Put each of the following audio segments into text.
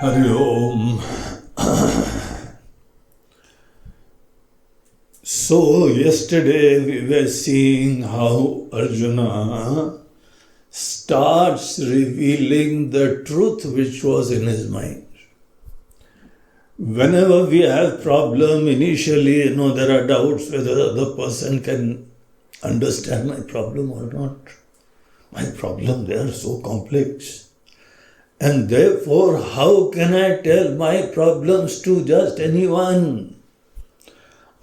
Hari Om. So, yesterday we were seeing how Arjuna starts revealing the truth which was in his mind. Whenever we have problem, initially, there are doubts whether the other person can understand my problem or not. My problem, they are so complex. And therefore, how can I tell my problems to just anyone?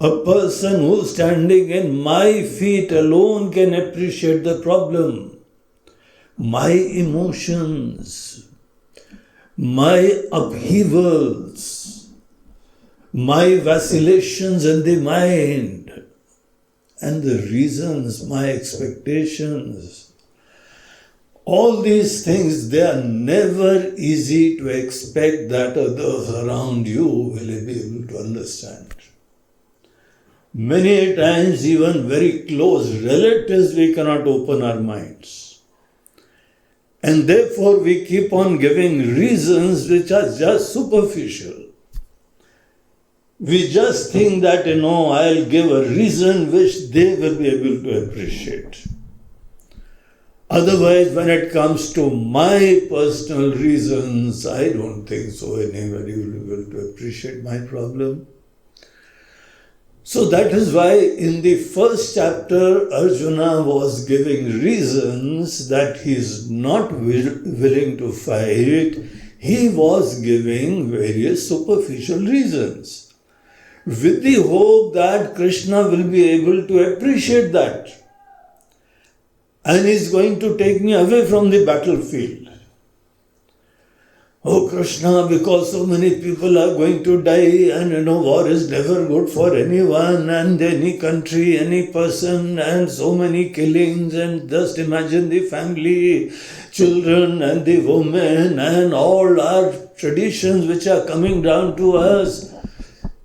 A person who's standing in my feet alone can appreciate the problem. My emotions, my upheavals, my vacillations in the mind, and the reasons, my expectations. All these things, they are never easy to expect that others around you will be able to understand. Many times, even very close relatives, we cannot open our minds. And therefore, we keep on giving reasons which are just superficial. We just think that, I'll give a reason which they will be able to appreciate. Otherwise, when it comes to my personal reasons, I don't think so anybody will be able to appreciate my problem. So that is why in the first chapter, Arjuna was giving reasons that he is not willing to fight. He was giving various superficial reasons with the hope that Krishna will be able to appreciate that. And is going to take me away from the battlefield. Oh Krishna, because so many people are going to die and war is never good for anyone and any country, any person, and so many killings, and just imagine the family, children and the women and all our traditions which are coming down to us.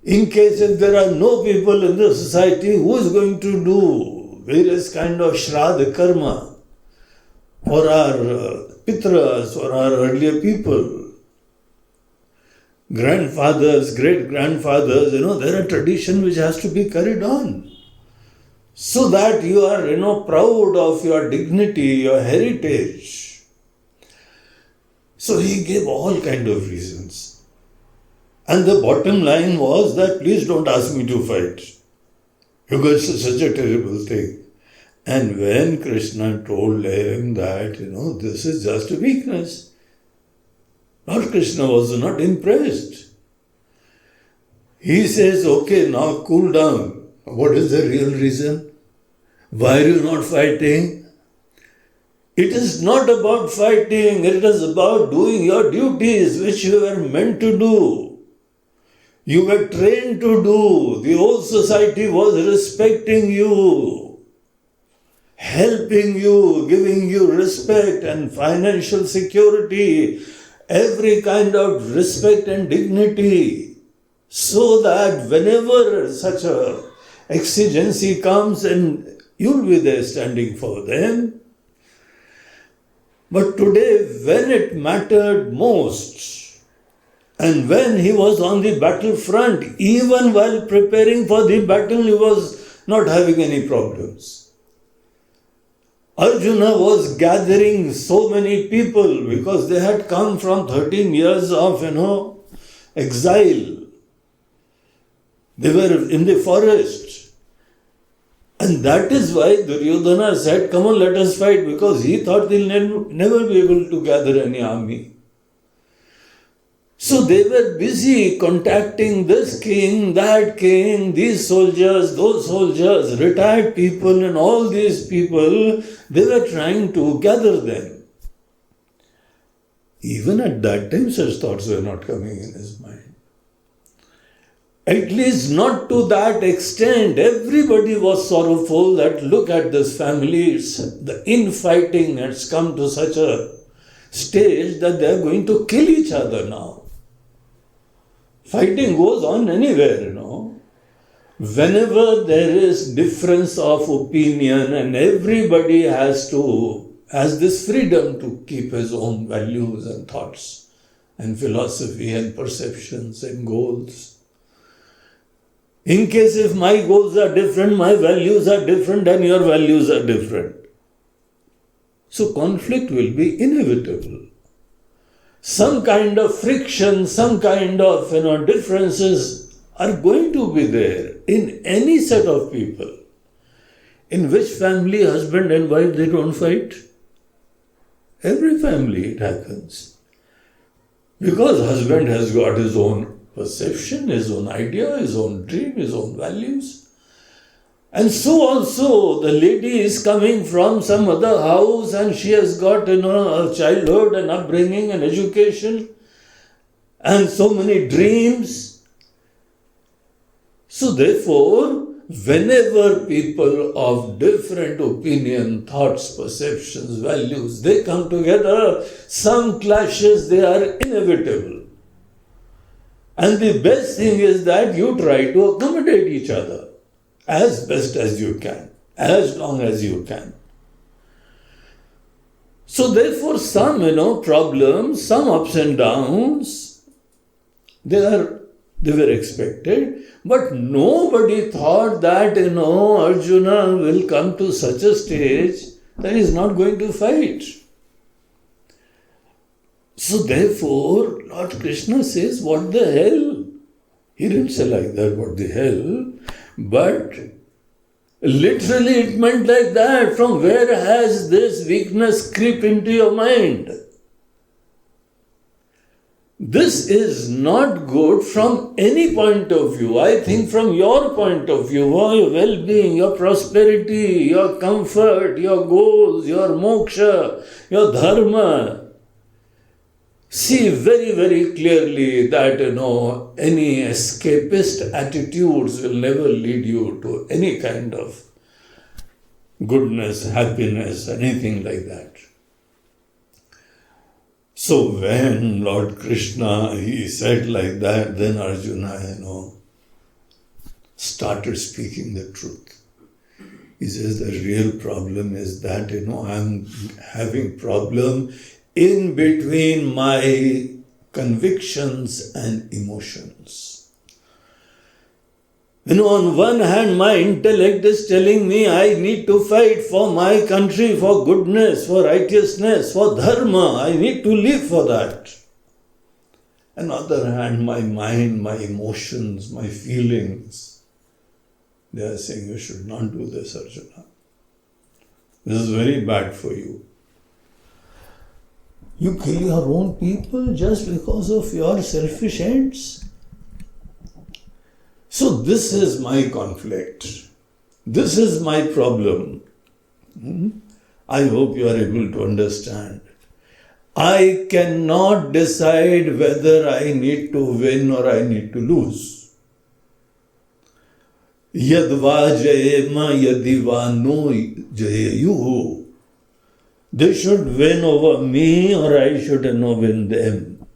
In case if there are no people in the society, who is going to do various kind of shraddha karma for our pitras, for our earlier people, grandfathers, great-grandfathers, there are tradition which has to be carried on. So that you are, proud of your dignity, your heritage. So he gave all kind of reasons. And the bottom line was that please don't ask me to fight. Because it's such a terrible thing. And when Krishna told him that, this is just a weakness, Lord Krishna was not impressed. He says, okay, now cool down. What is the real reason? Why are you not fighting? It is not about fighting, it is about doing your duties which you were meant to do. You were trained to do. The whole society was respecting you, helping you, giving you respect and financial security, every kind of respect and dignity, so that whenever such a exigency comes and you'll be there standing for them. But today, when it mattered most, and when he was on the battlefront, even while preparing for the battle, he was not having any problems. Arjuna was gathering so many people because they had come from 13 years of, exile. They were in the forest. And that is why Duryodhana said, come on, let us fight, because he thought he'll never be able to gather any army. So they were busy contacting this king, that king, these soldiers, those soldiers, retired people and all these people, they were trying to gather them. Even at that time, such thoughts were not coming in his mind. At least not to that extent. Everybody was sorrowful that look at this family, the infighting has come to such a stage that they are going to kill each other now. Fighting goes on anywhere, Whenever there is difference of opinion and everybody has this freedom to keep his own values and thoughts. and philosophy and perceptions and goals. In case if my goals are different, my values are different and your values are different. So conflict will be inevitable. Some kind of friction, some kind of differences are going to be there in any set of people. In which family, husband and wife, they don't fight? Every family it happens. Because husband has got his own perception, his own idea, his own dream, his own values. And so also the lady is coming from some other house and she has got a childhood and upbringing and education and so many dreams. So therefore, whenever people of different opinion, thoughts, perceptions, values, they come together, some clashes, they are inevitable. And the best thing is that you try to accommodate each other as best as you can, as long as you can. So therefore some, problems, some ups and downs, they were expected, but nobody thought that, Arjuna will come to such a stage that he is not going to fight. So therefore, Lord Krishna says, what the hell? He didn't say like that, what the hell? But literally it meant like that. From where has this weakness creep into your mind? This is not good from any point of view. I think from your point of view, your well-being, your prosperity, your comfort, your goals, your moksha, your dharma. See very, very clearly that, any escapist attitudes will never lead you to any kind of goodness, happiness, anything like that. So when Lord Krishna, he said like that, then Arjuna, started speaking the truth. He says the real problem is that, I'm having problem in between my convictions and emotions. On one hand, my intellect is telling me I need to fight for my country, for goodness, for righteousness, for dharma. I need to live for that. On the other hand, my mind, my emotions, my feelings, they are saying you should not do this, Arjuna. This is very bad for you. You kill your own people just because of your selfish ends. So this is my conflict. This is my problem. I hope you are able to understand. I cannot decide whether I need to win or I need to lose. Yadva jayema yadiva no jayayuhu. They should win over me or I should win them.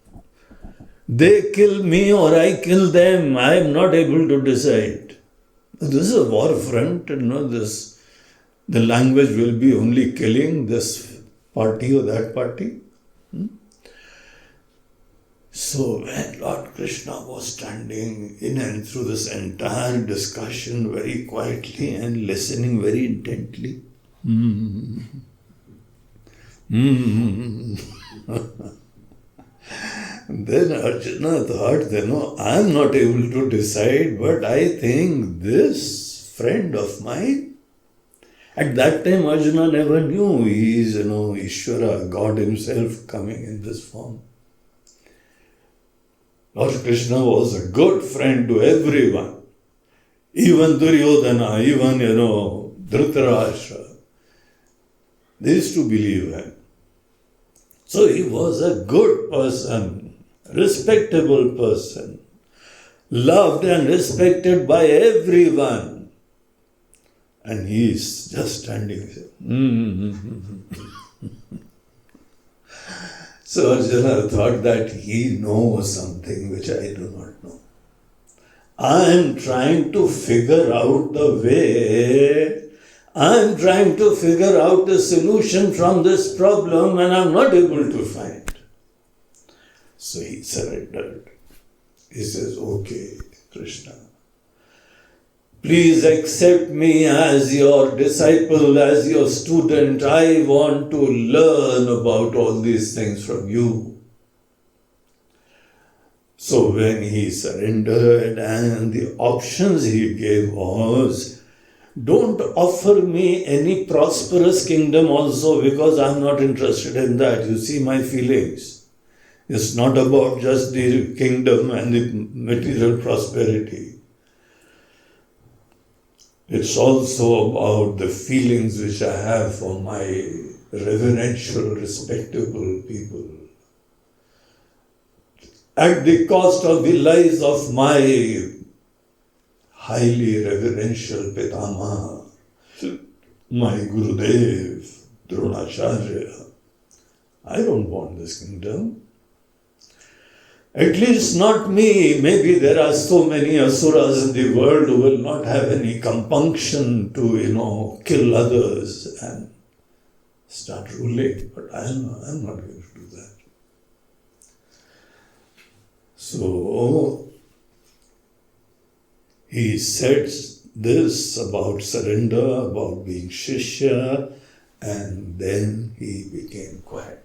They kill me or I kill them. I am not able to decide. This is a war front. The language will be only killing this party or that party. So when Lord Krishna was standing in and through this entire discussion very quietly and listening very intently, then Arjuna thought, I am not able to decide, but I think this friend of mine, at that time Arjuna never knew he is, Ishvara, God himself coming in this form. Lord Krishna was a good friend to everyone, even Duryodhana, even, Dhritarashtra. They used to believe him. So he was a good person, respectable person, loved and respected by everyone. And he is just standing there. So Arjuna thought that he knows something which I do not know. I am trying to figure out the way. I am trying to figure out a solution from this problem and I am not able to find. So he surrendered. He says, okay, Krishna, please accept me as your disciple, as your student. I want to learn about all these things from you. So when he surrendered, and the options he gave was, don't offer me any prosperous kingdom also, because I'm not interested in that. You see my feelings. It's not about just the kingdom and the material prosperity. It's also about the feelings which I have for my reverential, respectable people. At the cost of the lives of my highly reverential Pitama, my Gurudev, Dronacharya. I don't want this kingdom. At least not me. Maybe there are so many asuras in the world who will not have any compunction to, kill others and start ruling. But I'm not going to do that. So, he said this about surrender, about being Shishya, and then he became quiet.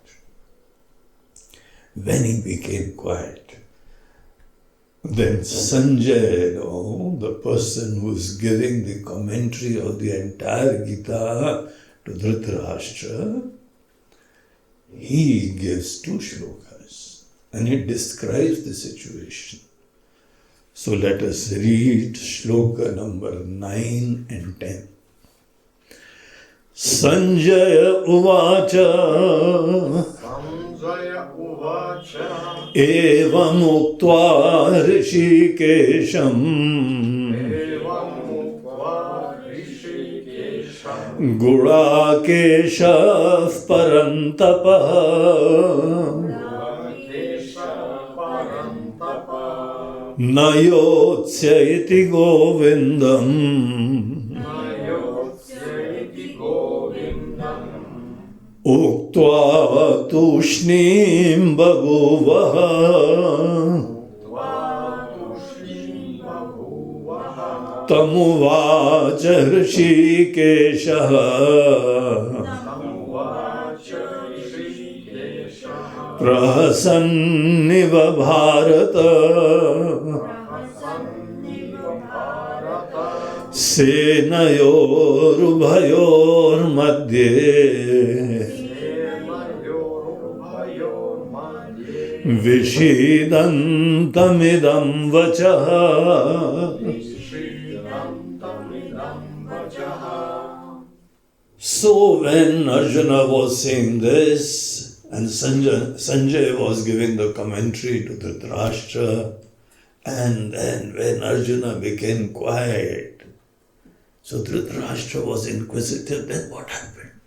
When he became quiet, then Sanjay, the person who is giving the commentary of the entire Gita to Dhritarashtra, he gives 2 shlokas and he describes the situation. So let us read shloka number 9 and 10. Sanjaya uvacha evam uktva rishikesham gurakeshav parantapah nayotsya iti govindam uktva tushnim bhaguvaha tamuvacha hrishikeshaha prahasanniva bharata senayor madhye vishidantamidam vachaha. So when Arjuna was saying this, and Sanjay was giving the commentary to Dhritarashtra, and then when Arjuna became quiet, so Dhritarashtra was inquisitive, then what happened?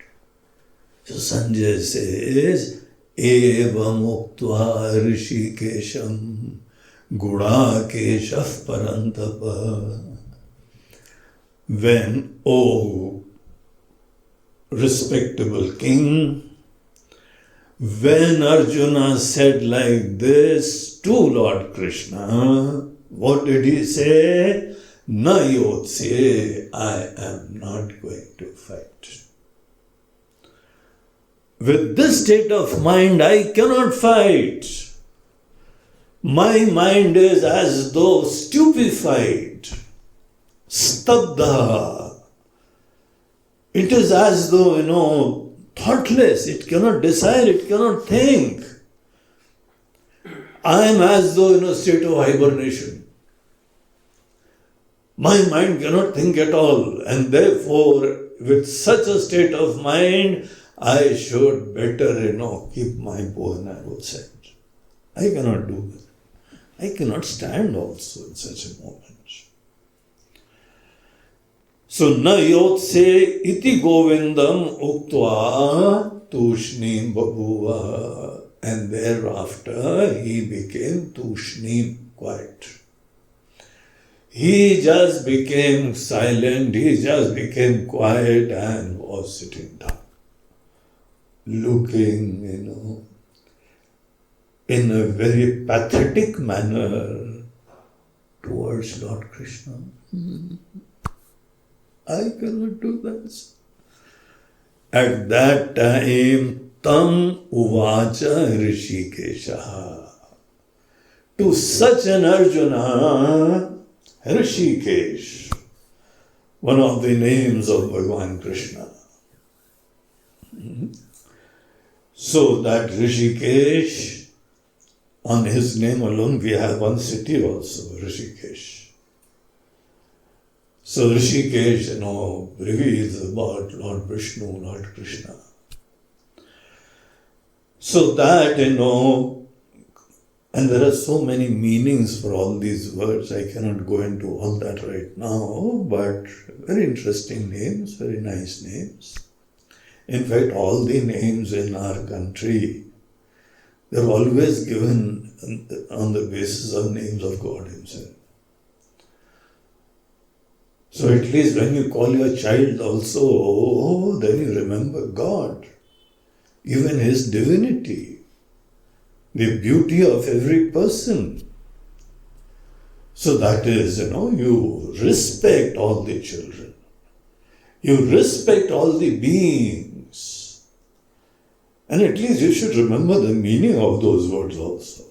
So Sanjay says, Evam uktva rishikesham gudakeshav parantapa. When, O respectable king, when Arjuna said like this to Lord Krishna, what did he say? Na yotse, I am not going to fight. With this state of mind, I cannot fight. My mind is as though stupefied, stabdha. It is as though, thoughtless. It cannot decide, it cannot think. I am as though in a state of hibernation. My mind cannot think at all, and therefore, with such a state of mind, I should better, keep my bow and arrow set. I cannot do that. I cannot stand also in such a moment. So, na yotse iti govindam uktva tushnim bhaguva. And thereafter, he became tushnim, quiet. He just became silent, he just became quiet and was sitting down, looking, in a very pathetic manner towards Lord Krishna. I cannot do this. At that time, tam uvacha Rishikesha. To such an Arjuna, Rishikesh, one of the names of Bhagwan Krishna. So that Rishikesh, on his name alone, we have one city also, Rishikesh. So Rishikesh, reveals about Lord Vishnu, Lord Krishna. So that, and there are so many meanings for all these words. I cannot go into all that right now, but very interesting names, very nice names. In fact, all the names in our country, they're always given on the basis of names of God Himself. So at least when you call your child also, then you remember God, even His divinity, the beauty of every person. So that is, you respect all the children. You respect all the beings. And at least you should remember the meaning of those words also.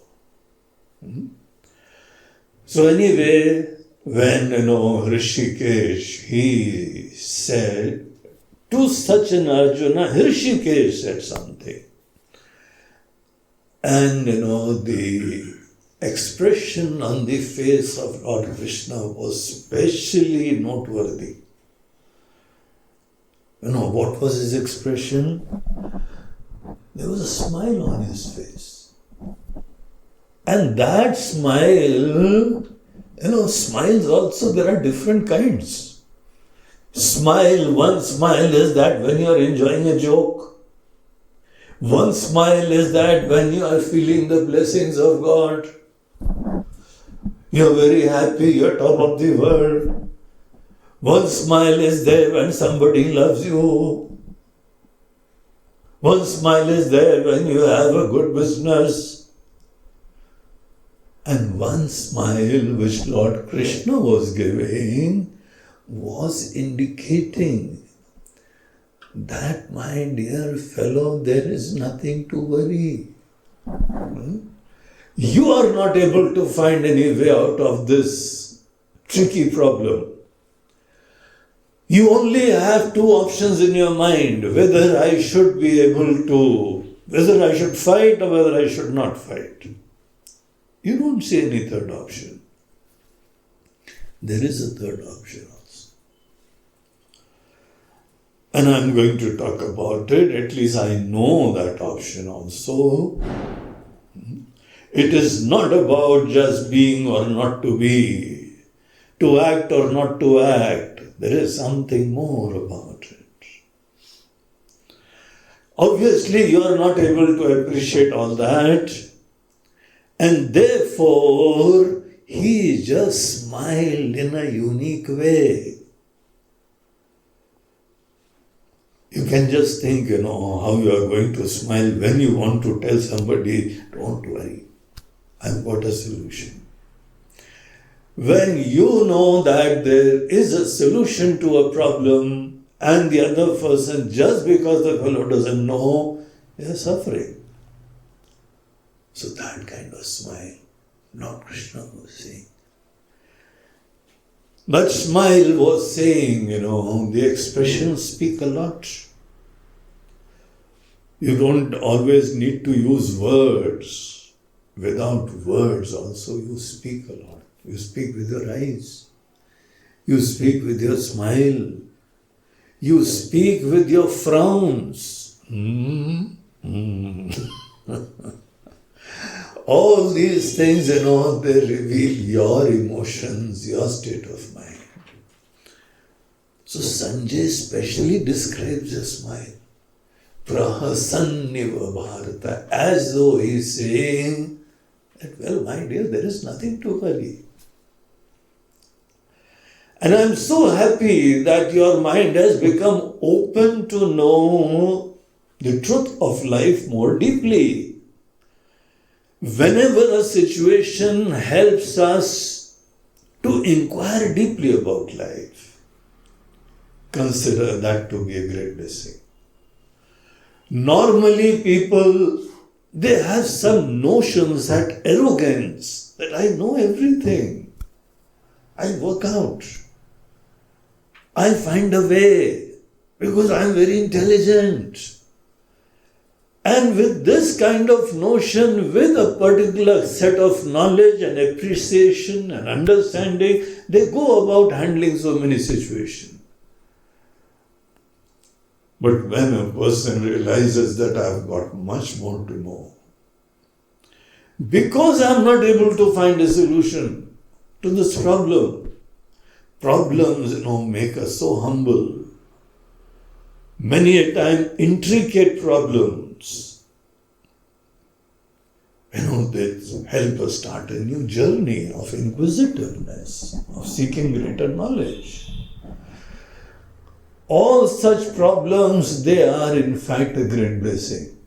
So anyway, when, Rishikesh, he said, to such an Arjuna, Rishikesh said something. And, the expression on the face of Lord Krishna was specially noteworthy. What was his expression? There was a smile on his face. And that smile, smiles also, there are different kinds. One smile is that when you are enjoying a joke. One smile is that when you are feeling the blessings of God. You are very happy, you are top of the world. One smile is there when somebody loves you. One smile is there when you have a good business. And one smile which Lord Krishna was giving was indicating that, my dear fellow, there is nothing to worry. You are not able to find any way out of this tricky problem. You only have two options in your mind, whether I should be able to, whether I should fight or whether I should not fight. You don't see any third option. There is a third option also. And I'm going to talk about it, at least I know that option also. It is not about just being or not to be, to act or not to act. There is something more about it. Obviously, you are not able to appreciate all that. And therefore, he just smiled in a unique way. You can just think, how you are going to smile when you want to tell somebody, don't worry, I've got a solution. When you know that there is a solution to a problem and the other person, just because the fellow doesn't know, they are suffering. So that kind of smile, Lord Krishna was saying. That smile was saying, the expressions speak a lot. You don't always need to use words. Without words also you speak a lot. You speak with your eyes. You speak with your smile. You speak with your frowns. All these things, they reveal your emotions, your state of mind. So Sanjay specially describes a smile. Prahasanniva Bharata, as though he is saying that, well, my dear, there is nothing to worry. And I am so happy that your mind has become open to know the truth of life more deeply. whenever a situation helps us to inquire deeply about life, consider that to be a great blessing. Normally people, they have some notions, that arrogance, that I know everything. I work out. I find a way because I am very intelligent. And with this kind of notion, with a particular set of knowledge and appreciation and understanding, they go about handling so many situations. But when a person realizes that I have got much more to know, because I am not able to find a solution to this problem, problems, make us so humble. Many a time, intricate problems, they help us start a new journey of inquisitiveness, of seeking greater knowledge. All such problems, they are in fact a great blessing.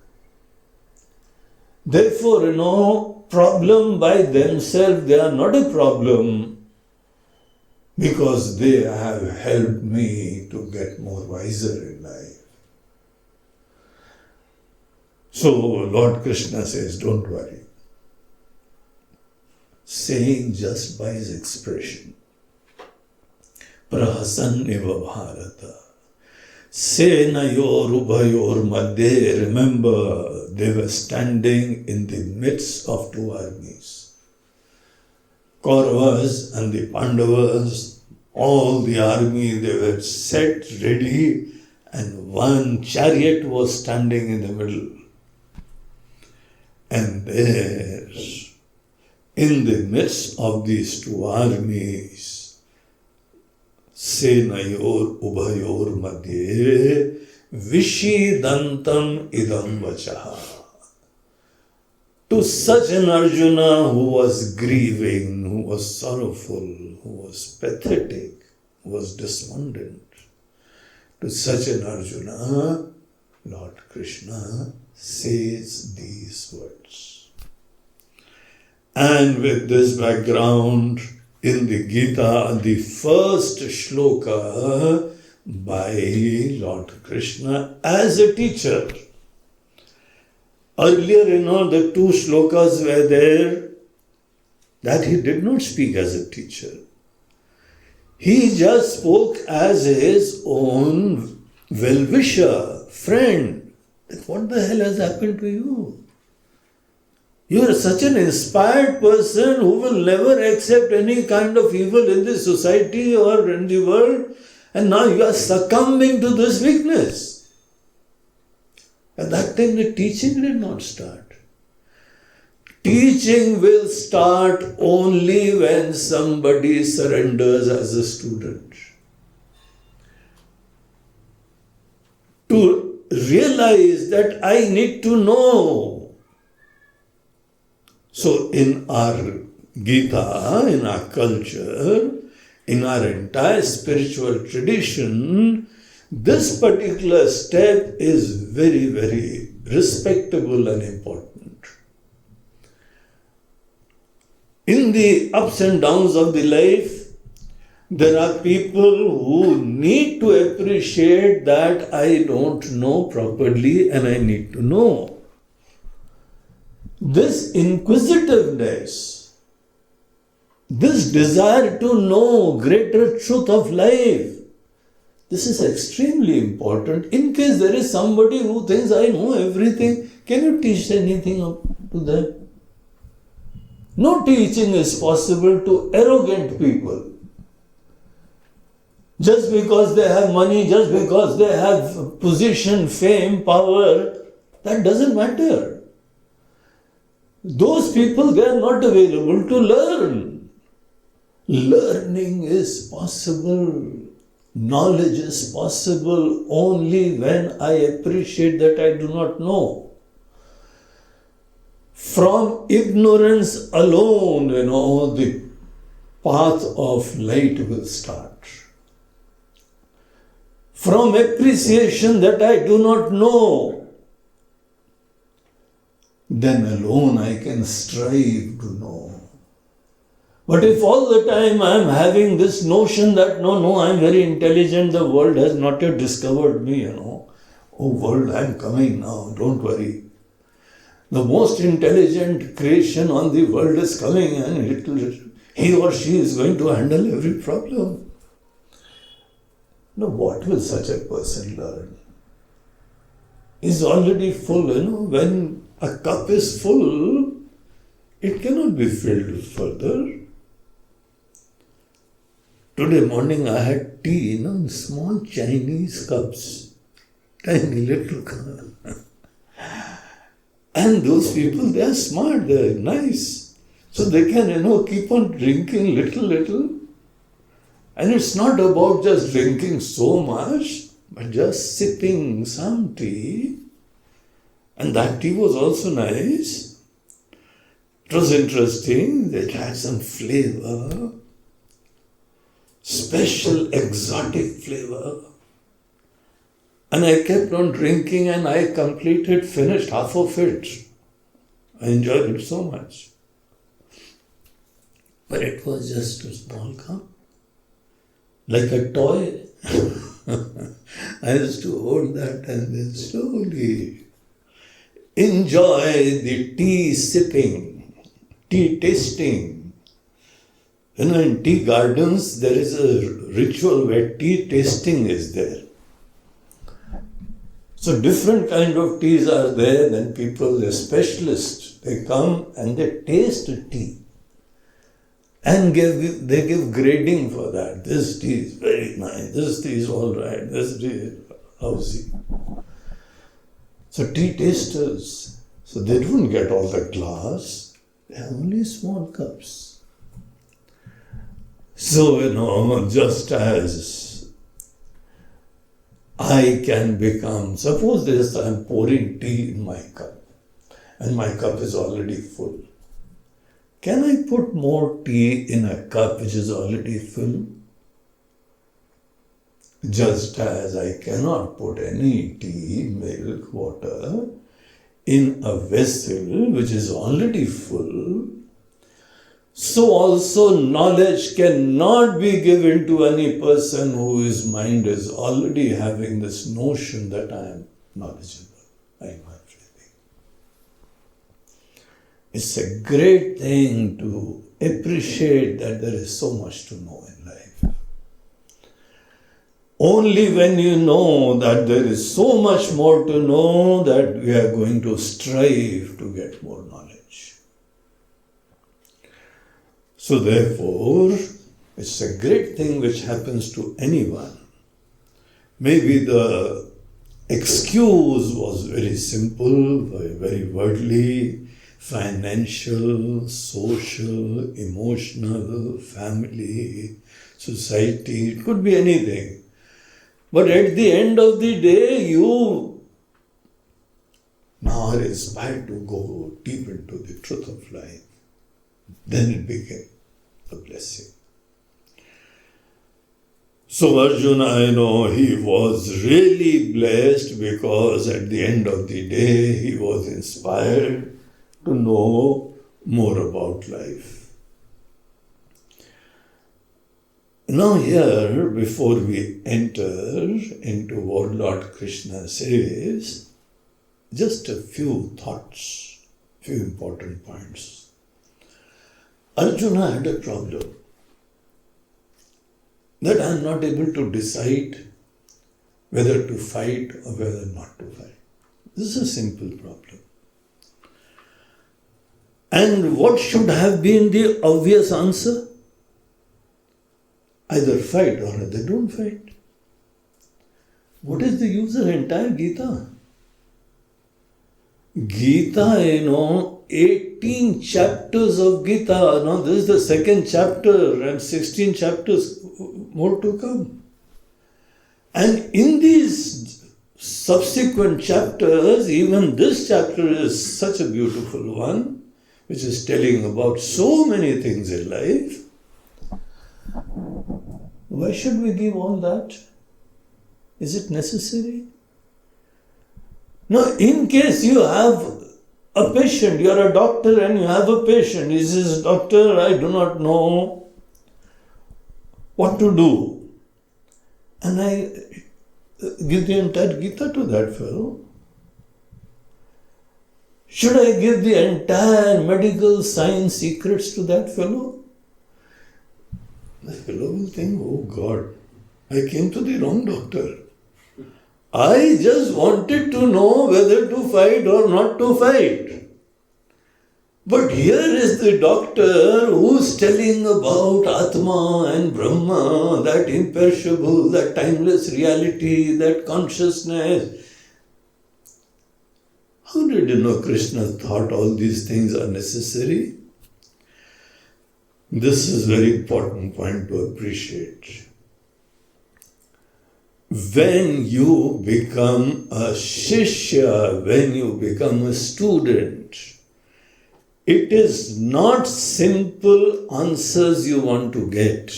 Therefore, problem by themselves, they are not a problem, because they have helped me to get more wiser in life. So Lord Krishna says, don't worry. Saying just by his expression, Prahasanniva Bharata, Senayor Ubhayor Madhye, remember, they were standing in the midst of two armies. Kauravas and the Pandavas, all the army, they were set ready, and one chariot was standing in the middle. And there, in the midst of these two armies, Senayor Ubhayor Madhye, Vishidantam idam vachaha. To such an Arjuna who was grieving, who was sorrowful, who was pathetic, who was despondent, to such an Arjuna, Lord Krishna says these words. And with this background, in the Gita, the first shloka by Lord Krishna as a teacher. Earlier, the two shlokas were there that he did not speak as a teacher. He just spoke as his own well-wisher, friend. What the hell has happened to you? You are such an inspired person who will never accept any kind of evil in the society or in the world, and now you are succumbing to this weakness. At that time the teaching did not start. Teaching will start only when somebody surrenders as a student. To realize that I need to know. So in our Gita, in our culture, in our entire spiritual tradition, this particular step is very, very respectable and important. In the ups and downs of the life, there are people who need to appreciate that I don't know properly and I need to know. This inquisitiveness, this desire to know greater truth of life, this is extremely important. In case there is somebody who thinks I know everything, can you teach anything to them? No teaching is possible to arrogant people. Just because they have money, just because they have position, fame, power, that doesn't matter. Those people, they are not available to learn. Learning is possible. Knowledge is possible only when I appreciate that I do not know. From ignorance alone, the path of light will start. From appreciation that I do not know, then alone I can strive to know. But if all the time I am having this notion that no, I am very intelligent, the world has not yet discovered me, Oh world, I am coming now, don't worry. The most intelligent creation on the world is coming and he or she is going to handle every problem. Now what will such a person learn? Is already full, when a cup is full, it cannot be filled further. Today morning I had tea, in small Chinese cups, tiny little cup. And those people, they are smart, they are nice. So they can, keep on drinking little. And it's not about just drinking so much, but just sipping some tea. And that tea was also nice. It was interesting. It had some flavor. Special exotic flavor. And I kept on drinking and I finished half of it. I enjoyed it so much. But it was just a small cup. Like a toy. I used to hold that and then slowly enjoy the tea sipping, tea tasting. In tea gardens, there is a ritual where tea tasting is there. So different kind of teas are there, then people, they're specialists, they come and they taste tea. And they give grading for that. This tea is very nice, this tea is all right, this tea is lousy. So tea tasters, so they don't get all the glass, they have only small cups. So, just as I can become, suppose this, I'm pouring tea in my cup and my cup is already full. Can I put more tea in a cup which is already full? Just as I cannot put any tea, milk, water in a vessel which is already full, so also knowledge cannot be given to any person whose mind is already having this notion that I am knowledgeable, I am everything. It's a great thing to appreciate that there is so much to know in life. Only when you know that there is so much more to know that we are going to strive to get more knowledge. So therefore, it's a great thing which happens to anyone. Maybe the excuse was very simple, very worldly, financial, social, emotional, family, society, it could be anything. But at the end of the day, you now are inspired to go deep into the truth of life. Then it became a blessing. So Arjuna, he was really blessed because at the end of the day, he was inspired to know more about life. Now here, before we enter into what Lord Krishna says, just a few thoughts, few important points. Arjuna had a problem that I am not able to decide whether to fight or whether not to fight. This is a simple problem. And what should have been the obvious answer? Either fight or either don't fight. What is the use of entire Gita? Gita, 18 chapters of Gita. Now this is the second chapter and 16 chapters more to come. And in these subsequent chapters, even this chapter is such a beautiful one, which is telling about so many things in life. Why should we give all that? Is it necessary? Now, in case you have A patient, you are a doctor and you have a patient. He says, doctor, I do not know what to do. And I give the entire Gita to that fellow. Should I give the entire medical science secrets to that fellow? The fellow will think, oh God, I came to the wrong doctor. I just wanted to know whether to fight or not to fight. But here is the doctor who's telling about Atma and Brahma, that imperishable, that timeless reality, that consciousness. How did you know Krishna thought all these things are necessary? This is a very important point to appreciate. When you become a Shishya, when you become a student, it is not simple answers you want to get.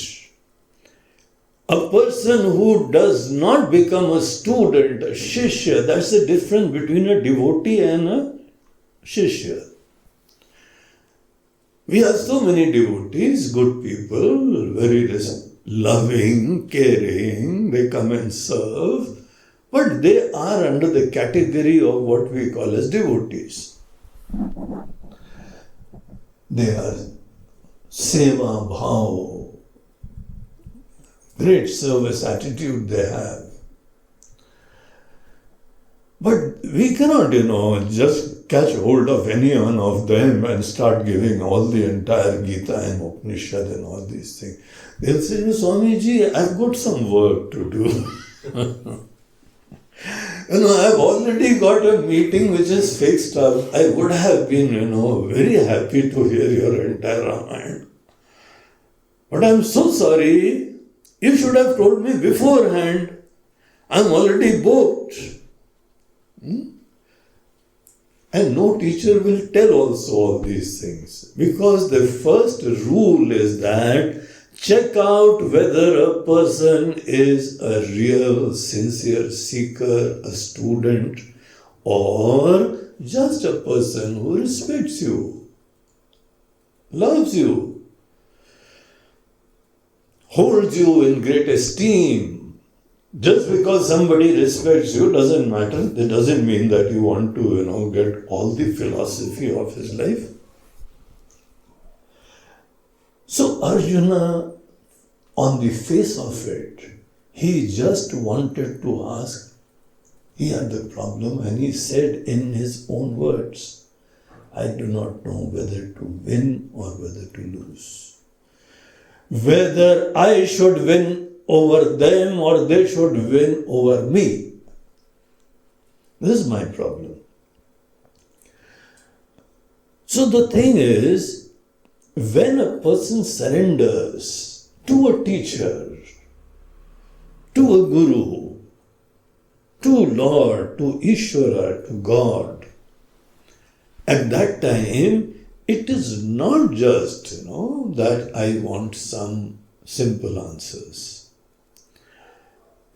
A person who does not become a student, a Shishya, that's the difference between a devotee and a Shishya. We have so many devotees, good people, very loving, caring, they come and serve, but they are under the category of what we call as devotees. They are seva bhav, great service attitude they have. But we cannot, just catch hold of any one of them and start giving all the entire Gita and Upanishad and all these things. They'll say, Swamiji, I've got some work to do. I've already got a meeting which is fixed up. I would have been, very happy to hear your entire Ramayana. But I'm so sorry. You should have told me beforehand. I'm already booked. And no teacher will tell also all these things. Because the first rule is that check out whether a person is a real, sincere seeker, a student, or just a person who respects you, loves you, holds you in great esteem. Just because somebody respects you doesn't matter. That doesn't mean that you want to, get all the philosophy of his life. So Arjuna, on the face of it, he just wanted to ask. He had the problem and he said in his own words, I do not know whether to win or whether to lose. Whether I should win over them or they should win over me. This is my problem. So the thing is, when a person surrenders to a teacher, to a guru, to Lord, to Ishvara, to God, at that time, it is not just, that I want some simple answers.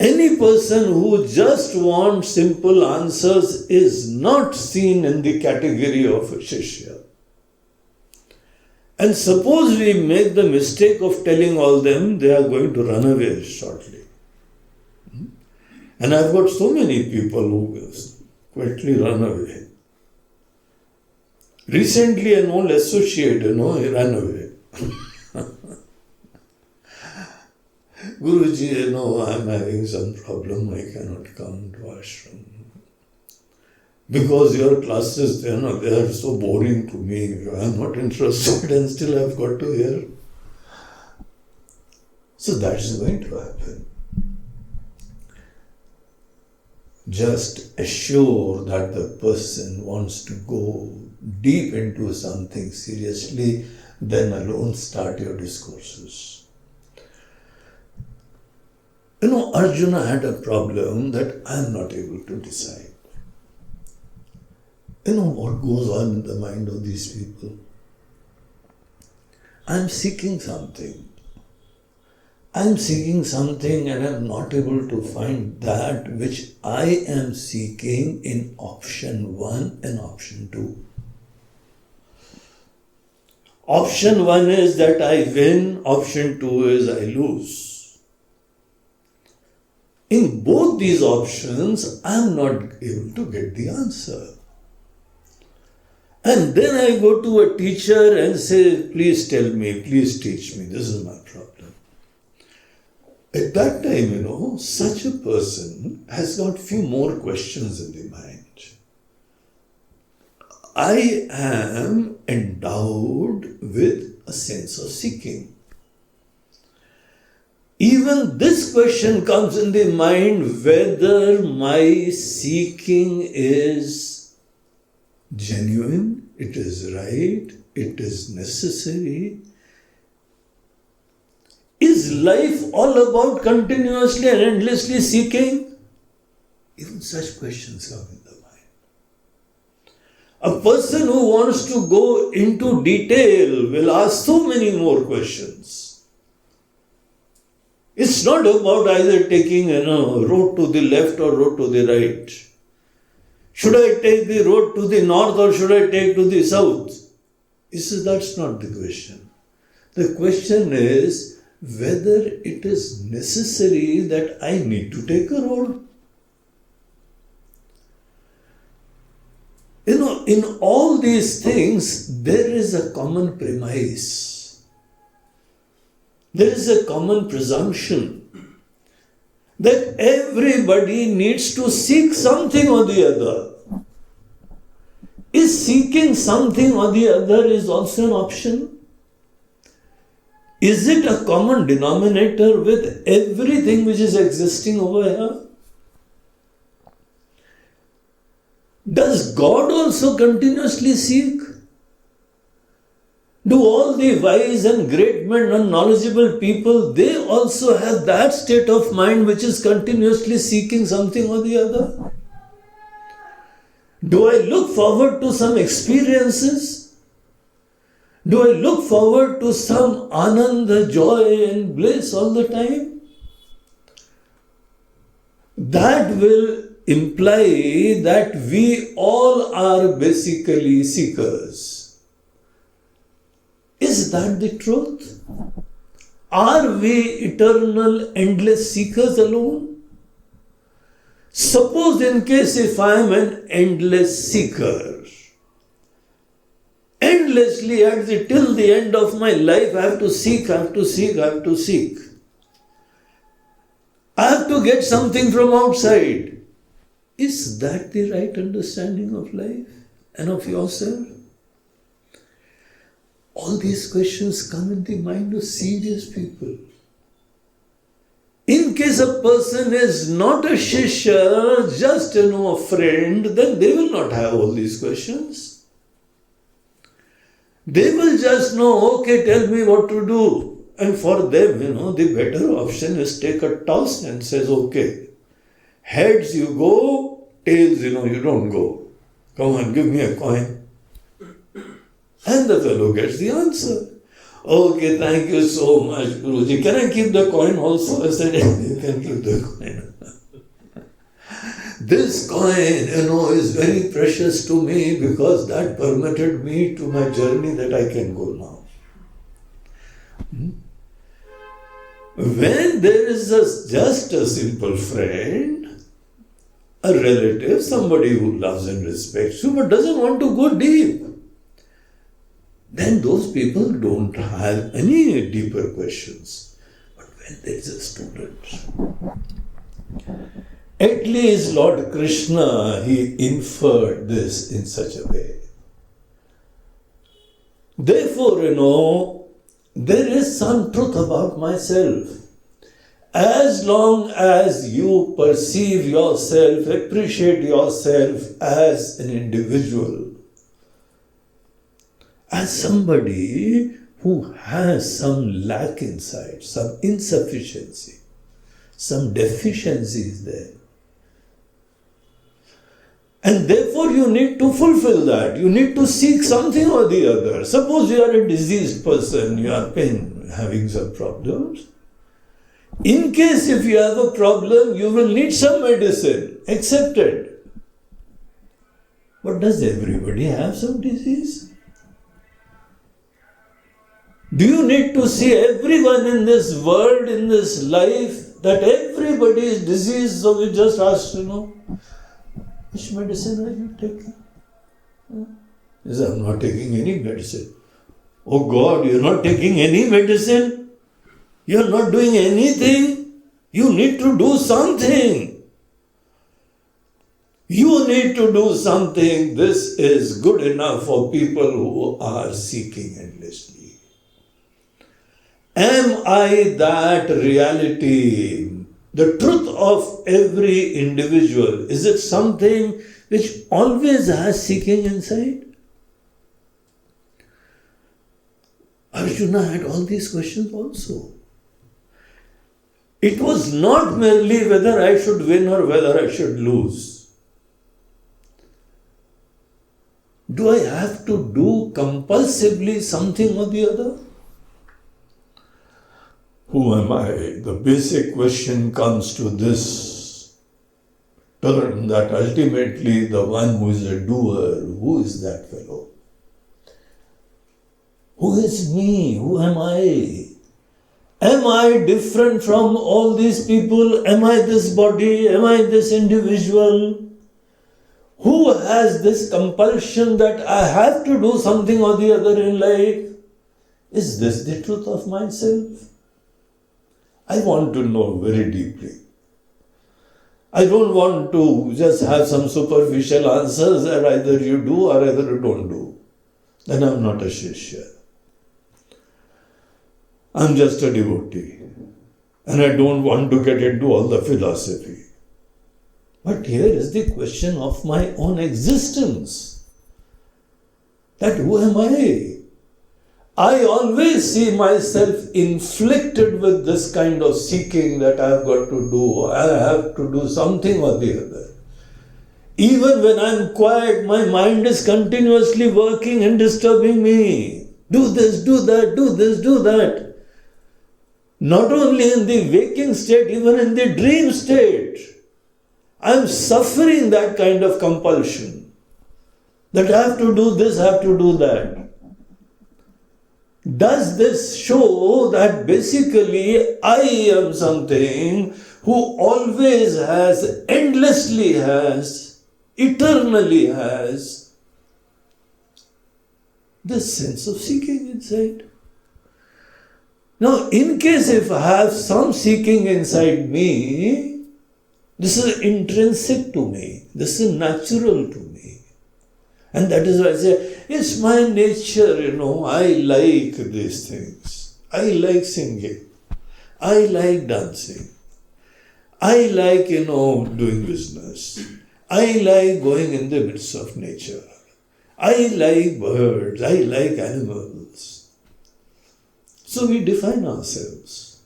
Any person who just wants simple answers is not seen in the category of a Shishya. And suppose we make the mistake of telling all them they are going to run away shortly. And I've got so many people who quickly run away. Recently an old associate, he ran away. Guruji, I'm having some problem, I cannot come to ashram. Because your classes, they are so boring to me. I'm not interested and still I've got to hear. So that's going to happen. Just assure that the person wants to go deep into something seriously, then alone start your discourses. Arjuna had a problem that I am not able to decide. What goes on in the mind of these people? I am seeking something. I am seeking something and I am not able to find that which I am seeking in option 1 and option 2. Option 1 is that I win, option 2 is I lose. In both these options, I am not able to get the answer. And then I go to a teacher and say, please tell me, please teach me, this is my problem. At that time, such a person has got few more questions in the mind. I am endowed with a sense of seeking. Even this question comes in the mind whether my seeking is genuine, it is right, it is necessary. Is life all about continuously and endlessly seeking? Even such questions come in the mind. A person who wants to go into detail will ask so many more questions. It's not about either taking a road to the left or road to the right. Should I take the road to the north or should I take to the south? He says that's not the question. The question is whether it is necessary that I need to take a road. In all these things, there is a common premise. There is a common presumption that everybody needs to seek something or the other. Is seeking something or the other is also an option? Is it a common denominator with everything which is existing over here? Does God also continuously seek? Do all the wise and great men and knowledgeable people, they also have that state of mind which is continuously seeking something or the other? Do I look forward to some experiences? Do I look forward to some ananda, joy and bliss all the time? That will imply that we all are basically seekers. Is that the truth? Are we eternal, endless seekers alone? Suppose in case if I am an endless seeker, endlessly till the end of my life I have to seek, I have to seek, I have to seek. I have to get something from outside. Is that the right understanding of life and of yourself? All these questions come in the mind of serious people. In case a person is not a Shishya, just a friend, then they will not have all these questions. They will just know, okay, tell me what to do. And for them, the better option is take a toss and says, okay, heads you go, tails, you don't go. Come on, give me a coin. And the fellow gets the answer. Okay, thank you so much, Guruji. Can I keep the coin also? I said, you can keep the coin. This coin, is very precious to me because that permitted me to my journey that I can go now. When there is just a simple friend, a relative, somebody who loves and respects you but doesn't want to go deep, then those people don't have any deeper questions. But when there is a student, at least Lord Krishna, he inferred this in such a way. Therefore, there is some truth about myself. As long as you perceive yourself, appreciate yourself as an individual, as somebody who has some lack inside, some insufficiency, some deficiencies there. And therefore you need to fulfill that. You need to seek something or the other. Suppose you are a diseased person, you are having some problems. In case if you have a problem, you will need some medicine. Accepted. But does everybody have some disease? Do you need to see everyone in this world, in this life, that everybody is diseased? So we just ask, which medicine are you taking? He said, I'm not taking any medicine. Oh God, you're not taking any medicine? You're not doing anything? You need to do something. You need to do something. This is good enough for people who are seeking endlessly. Am I that reality? The truth of every individual, is it something which always has seeking inside? Arjuna had all these questions also. It was not merely whether I should win or whether I should lose. Do I have to do compulsively something or the other? Who am I? The basic question comes to this turn that ultimately the one who is a doer, who is that fellow? Who is me? Who am I? Am I different from all these people? Am I this body? Am I this individual? Who has this compulsion that I have to do something or the other in life? Is this the truth of myself? I want to know very deeply. I don't want to just have some superficial answers that either you do or either you don't do. Then I'm not a Shishya. I'm just a devotee. And I don't want to get into all the philosophy. But here is the question of my own existence. That who am I? I always see myself inflicted with this kind of seeking that I have got to do. I have to do something or the other. Even when I'm quiet, my mind is continuously working and disturbing me. Do this, do that, do this, do that. Not only in the waking state, even in the dream state. I'm suffering that kind of compulsion. That I have to do this, I have to do that. Does this show that basically I am something who always has, endlessly has, eternally has this sense of seeking inside? Now, in case if I have some seeking inside me, this is intrinsic to me, this is natural to me. And that is why I say, it's my nature, I like these things. I like singing. I like dancing. I like, doing business. I like going in the midst of nature. I like birds. I like animals. So we define ourselves.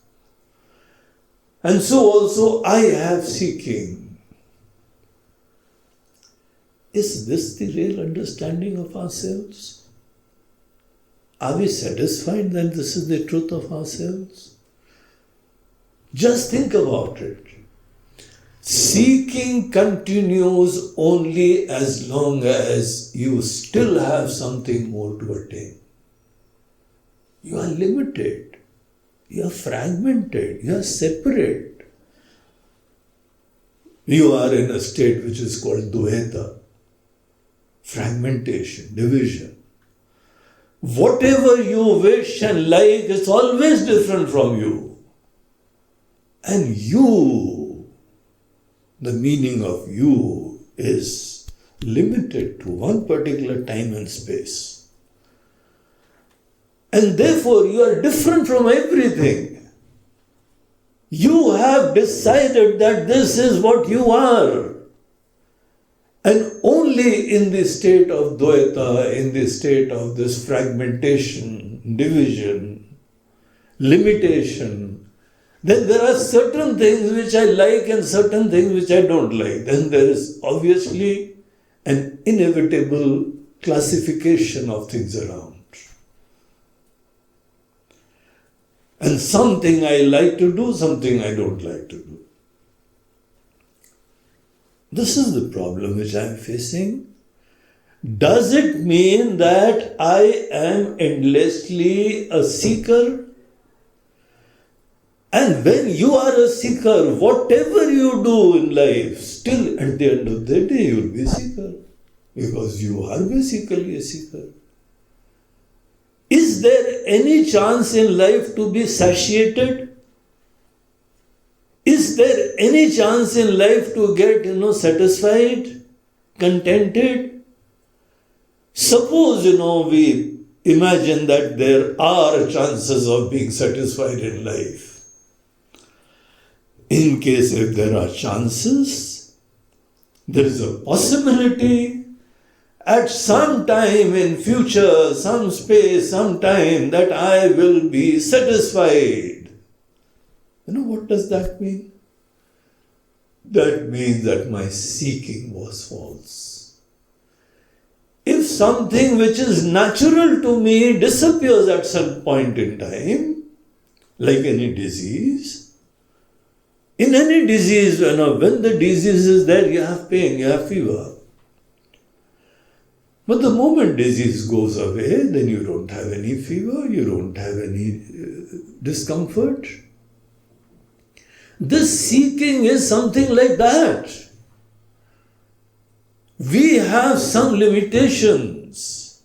And so also I have seeking. Is this the real understanding of ourselves? Are we satisfied that this is the truth of ourselves? Just think about it. Seeking continues only as long as you still have something more to attain. You are limited. You are fragmented. You are separate. You are in a state which is called Dvaita. Fragmentation, division. Whatever you wish and like is always different from you. And you, the meaning of you is limited to one particular time and space. And therefore you are different from everything. You have decided that this is what you are. And only in the state of Dvaita, in the state of this fragmentation, division, limitation, then there are certain things which I like and certain things which I don't like. Then there is obviously an inevitable classification of things around. And something I like to do, something I don't like to do. This is the problem which I am facing. Does it mean that I am endlessly a seeker? And when you are a seeker, whatever you do in life, still at the end of the day, you will be a seeker. Because you are basically a seeker. Is there any chance in life to be satiated? Is there any chance in life to get, satisfied, contented? Suppose, we imagine that there are chances of being satisfied in life. In case if there are chances, there is a possibility at some time in future, some space, some time that I will be satisfied. What does that mean? That means that my seeking was false. If something which is natural to me disappears at some point in time, like any disease, in any disease, when the disease is there, you have pain, you have fever. But the moment disease goes away, then you don't have any fever, you don't have any discomfort. This seeking is something like that. We have some limitations.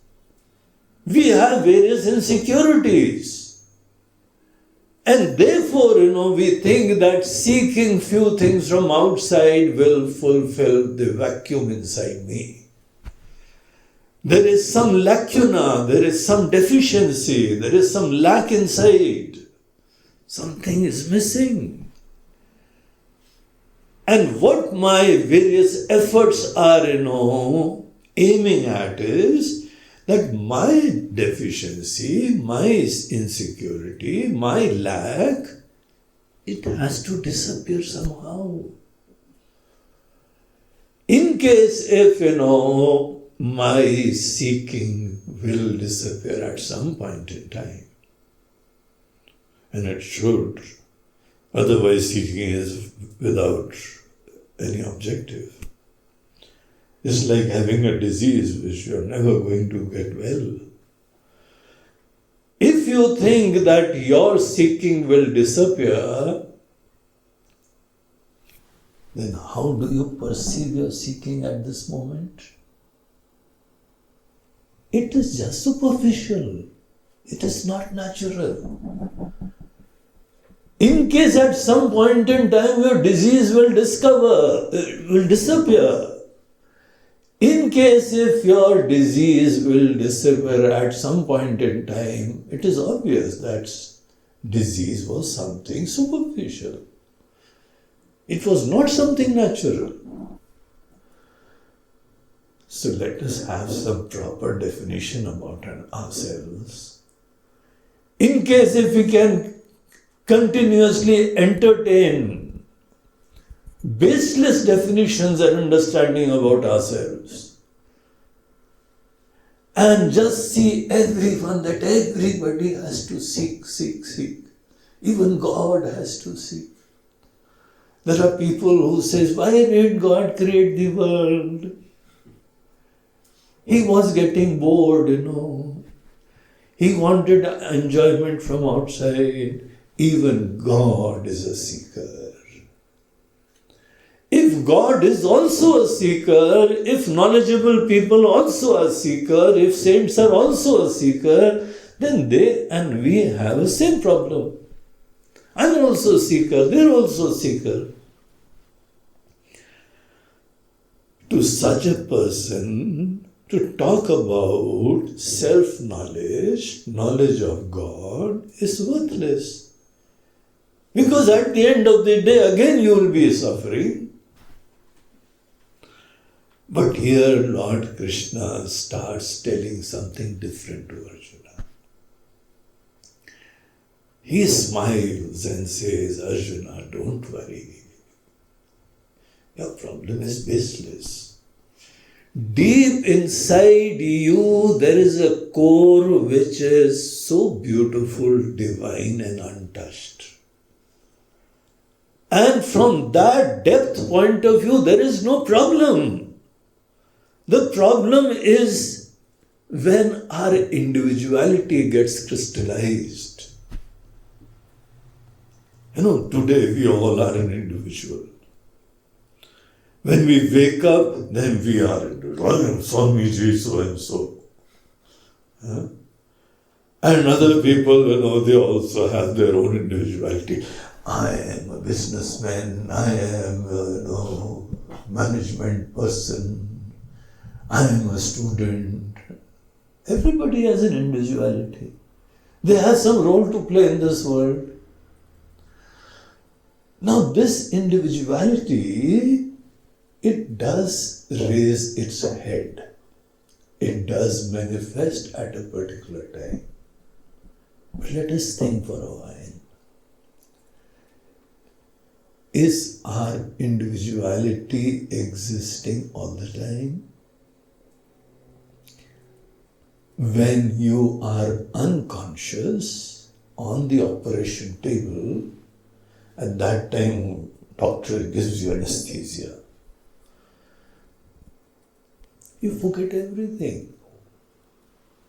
We have various insecurities. And therefore, we think that seeking few things from outside will fulfill the vacuum inside me. There is some lacuna, there is some deficiency, there is some lack inside. Something is missing. And what my various efforts are, aiming at is that my deficiency, my insecurity, my lack, it has to disappear somehow. In case if, my seeking will disappear at some point in time, and it should, otherwise seeking is without any objective. It's like having a disease which you are never going to get well. If you think that your seeking will disappear, then how do you perceive your seeking at this moment? It is just superficial. It is not natural. In case at some point in time your disease will disappear. In case if your disease will disappear at some point in time, it is obvious that disease was something superficial. It was not something natural. So let us have some proper definition about ourselves. In case if we can continuously entertain baseless definitions and understanding about ourselves, and just see everyone that everybody has to seek. Even God has to seek. There are people who say, why did God create the world? He was getting bored, He wanted enjoyment from outside. Even God is a seeker. If God is also a seeker, if knowledgeable people also are seeker, if saints are also a seeker, then they and we have the same problem. I'm also a seeker, they're also a seeker. To such a person, to talk about self-knowledge, knowledge of God, is worthless. Because at the end of the day, again you will be suffering. But here Lord Krishna starts telling something different to Arjuna. He smiles and says, Arjuna, don't worry. Your problem is baseless. Deep inside you, there is a core which is so beautiful, divine and untouched. And from that depth point of view, there is no problem. The problem is when our individuality gets crystallized. Today we all are an individual. When we wake up, then we are individual. I am Swamiji so and so. And other people, they also have their own individuality. I am a businessman, I am a management person, I am a student. Everybody has an individuality. They have some role to play in this world. Now this individuality, it does raise its head. It does manifest at a particular time. But let us think for a while. Is our individuality existing all the time? When you are unconscious on the operation table, at that time doctor gives you anesthesia. You forget everything.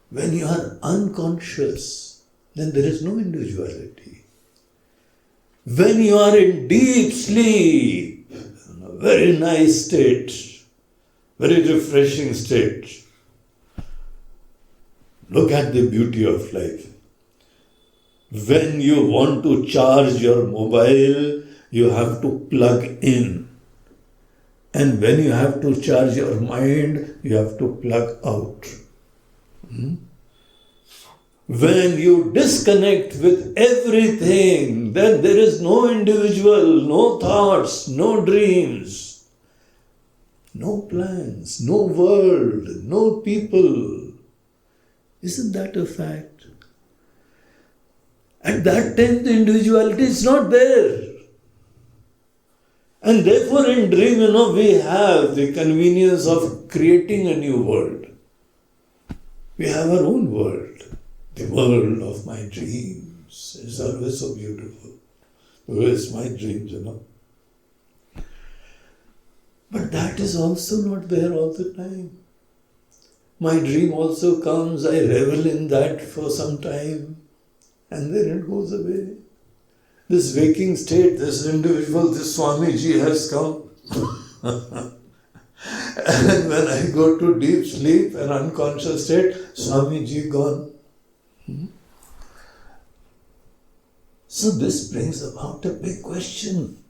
When you are unconscious, then there is no individuality. When you are in deep sleep, a very nice state, very refreshing state, look at the beauty of life. When you want to charge your mobile, you have to plug in. And when you have to charge your mind, you have to plug out. When you disconnect with everything, then there is no individual, no thoughts, no dreams, no plans, no world, no people. Isn't that a fact? At that time, the individuality is not there. And therefore, in dream, we have the convenience of creating a new world. We have our own world. The world of my dreams is always so beautiful. Where's my dreams, But that is also not there all the time. My dream also comes, I revel in that for some time, and then it goes away. This waking state, this individual, this Swamiji has come. And when I go to deep sleep and unconscious state, Swamiji gone. So this brings about a big question.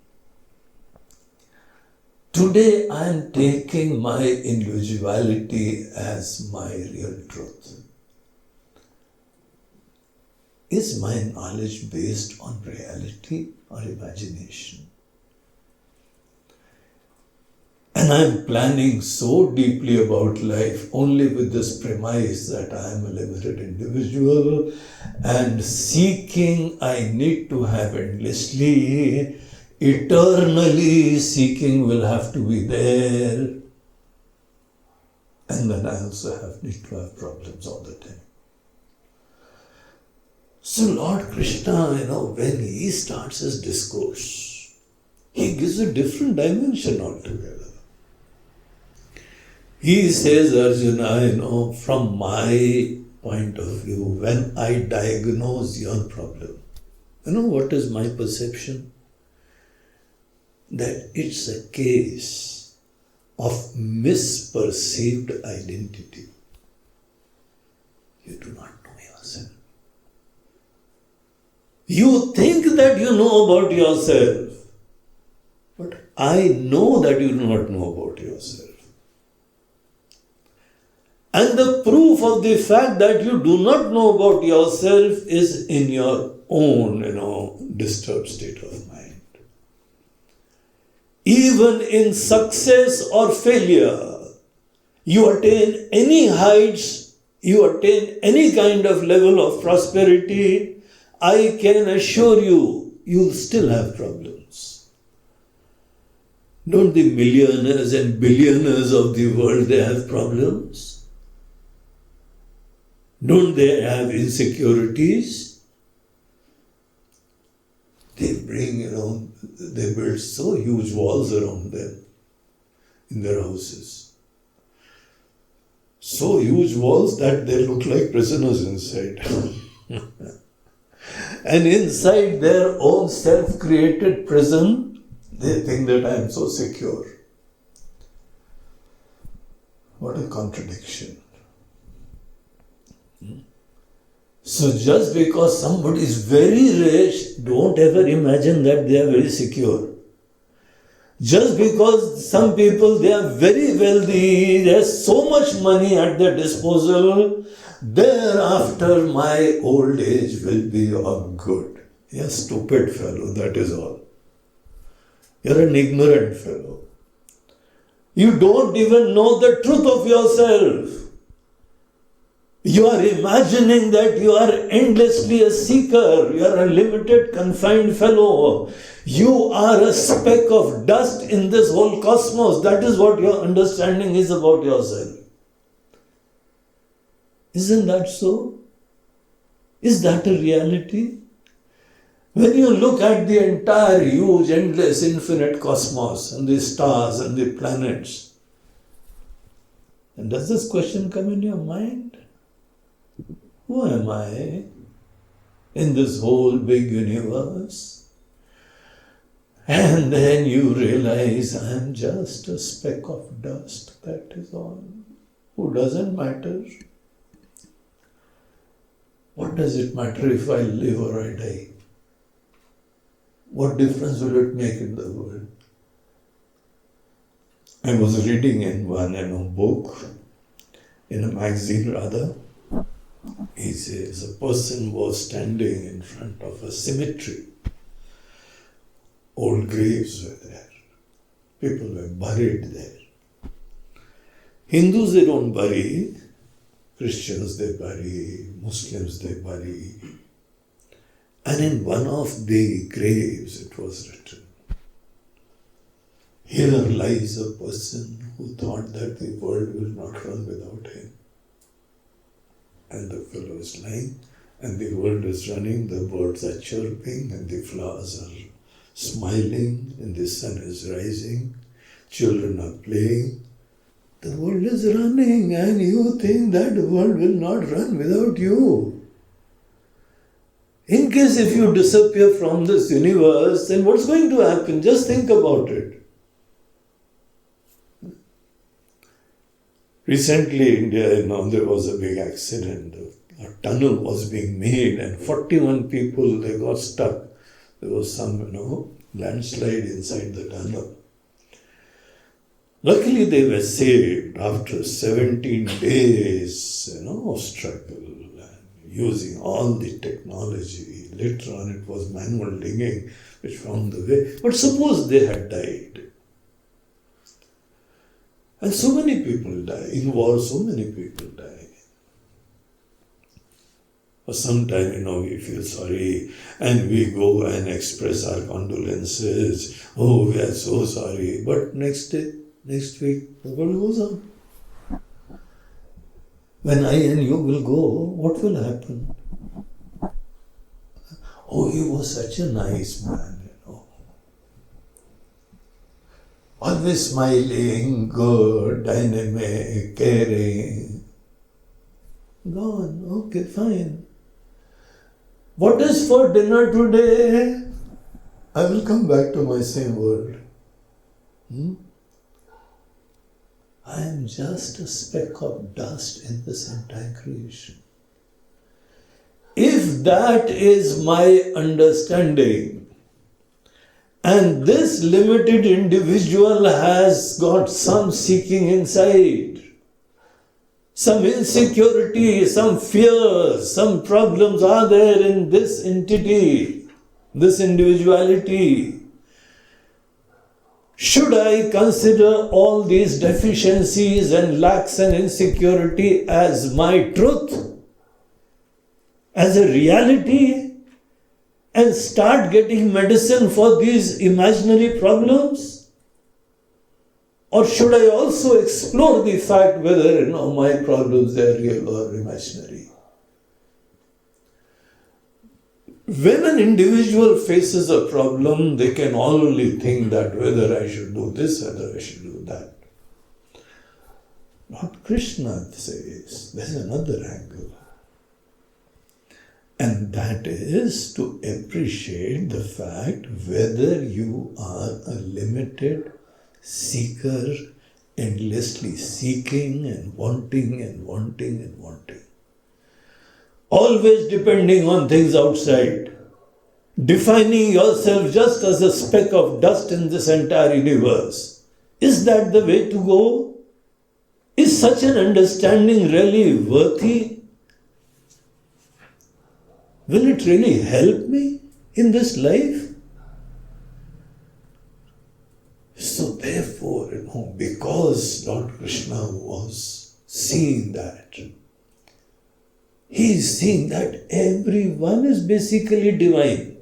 Today I am taking my individuality as my real truth. Is my knowledge based on reality or imagination? And I am planning so deeply about life only with this premise that I am a limited individual and seeking I need to have endlessly, eternally seeking will have to be there. And then I also need to have problems all the time. So Lord Krishna, when he starts his discourse, he gives a different dimension altogether. He says, Arjuna, from my point of view, when I diagnose your problem, what is my perception? That it's a case of misperceived identity. You do not know yourself. You think that you know about yourself, but I know that you do not know about yourself. And the proof of the fact that you do not know about yourself is in your own, disturbed state of mind. Even in success or failure, you attain any heights, you attain any kind of level of prosperity, I can assure you, you'll still have problems. Don't the millionaires and billionaires of the world, they have problems? Don't they have insecurities? They bring, they build so huge walls around them in their houses. So huge walls that they look like prisoners inside. And inside their own self-created prison, they think that I am so secure. What a contradiction. So just because somebody is very rich, don't ever imagine that they are very secure. Just because some people, they are very wealthy, there's so much money at their disposal, thereafter my old age will be all good. You're a stupid fellow, that is all. You're an ignorant fellow. You don't even know the truth of yourself. You are imagining that you are endlessly a seeker. You are a limited, confined fellow. You are a speck of dust in this whole cosmos. That is what your understanding is about yourself. Isn't that so? Is that a reality? When you look at the entire huge, endless, infinite cosmos and the stars and the planets, and does this question come in your mind? Who am I in this whole big universe? And then you realize I am just a speck of dust, that is all. Who doesn't matter? What does it matter if I live or I die? What difference will it make in the world? I was reading in one book, in a magazine rather. He says a person was standing in front of a cemetery. Old graves were there. People were buried there. Hindus, they don't bury. Christians, they bury. Muslims, they bury. And in one of the graves, it was written, here lies a person who thought that the world will not run without him. And the fellow is lying, and the world is running, the birds are chirping, and the flowers are smiling, and the sun is rising, children are playing. The world is running, and you think that the world will not run without you. In case if you disappear from this universe, then what's going to happen? Just think about it. Recently, India, there was a big accident. A tunnel was being made and 41 people, they got stuck. There was some, landslide inside the tunnel. Luckily, they were saved after 17 days, of struggle and using all the technology. Later on, it was manual digging which found the way. But suppose they had died. And so many people die. In war, so many people die. For some time, we feel sorry and we go and express our condolences. Oh, we are so sorry. But next week, the world goes on. When I and you will go, what will happen? Oh, he was such a nice man, Always smiling, good, dynamic, caring. Gone, okay, fine. What is for dinner today? I will come back to my same world. I am just a speck of dust in this entire creation. If that is my understanding, and this limited individual has got some seeking inside, some insecurity, some fears, some problems are there in this entity, this individuality. Should I consider all these deficiencies and lacks and insecurity as my truth, as a reality, and start getting medicine for these imaginary problems? Or should I also explore the fact whether my problems are real or imaginary? When an individual faces a problem, they can only think that whether I should do this, whether I should do that. What Krishna says, there's another angle. And that is to appreciate the fact whether you are a limited seeker, endlessly seeking and wanting and wanting and wanting. Always depending on things outside. Defining yourself just as a speck of dust in this entire universe. Is that the way to go? Is such an understanding really worthy? Will it really help me in this life? So therefore, because Lord Krishna was seeing that, he is seeing that everyone is basically divine.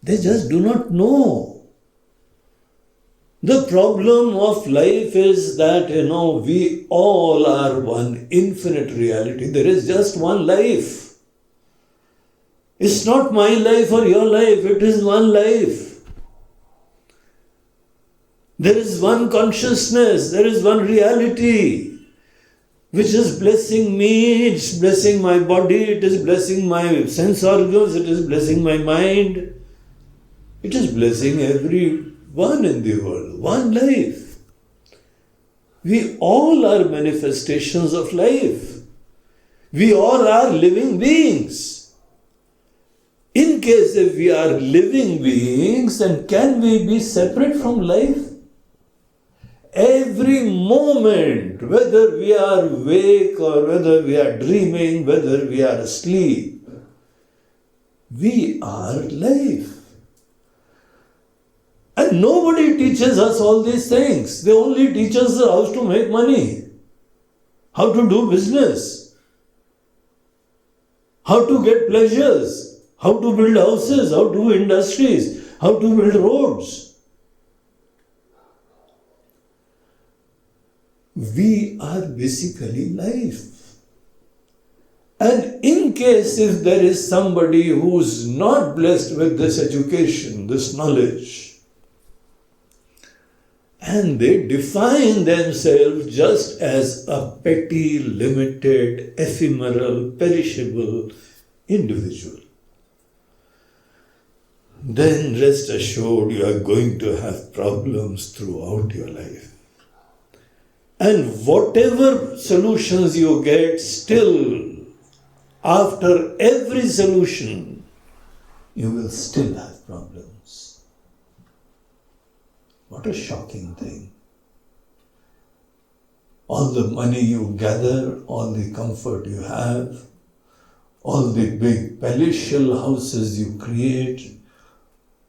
They just do not know. The problem of life is that, we all are one infinite reality. There is just one life. It's not my life or your life, it is one life. There is one consciousness, there is one reality, which is blessing me, it's blessing my body, it is blessing my sense organs, it is blessing my mind, it is blessing everyone in the world, one life. We all are manifestations of life. We all are living beings. In case if we are living beings, then can we be separate from life? Every moment, whether we are awake or whether we are dreaming, whether we are asleep, we are life. And nobody teaches us all these things. They only teach us how to make money, how to do business, how to get pleasures, how to build houses, how to do industries, how to build roads. We are basically life. And in case if there is somebody who's not blessed with this education, this knowledge, and they define themselves just as a petty, limited, ephemeral, perishable individual, then rest assured you are going to have problems throughout your life. And whatever solutions you get, still, after every solution, you will still have problems. What a shocking thing. All the money you gather, all the comfort you have, all the big palatial houses you create,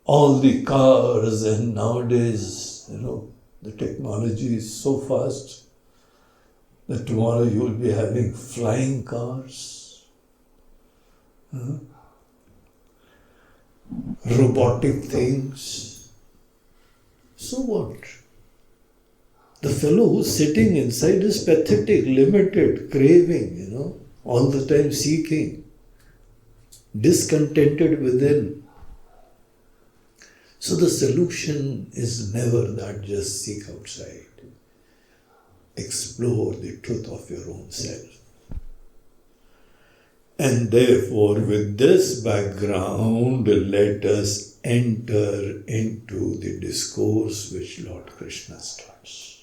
all the cars, and nowadays, the technology is so fast that tomorrow you will be having flying cars, robotic things. So what? The fellow who's sitting inside is pathetic, limited, craving, all the time seeking, discontented within. So the solution is never that just seek outside. Explore the truth of your own self. And therefore, with this background, let us enter into the discourse which Lord Krishna starts.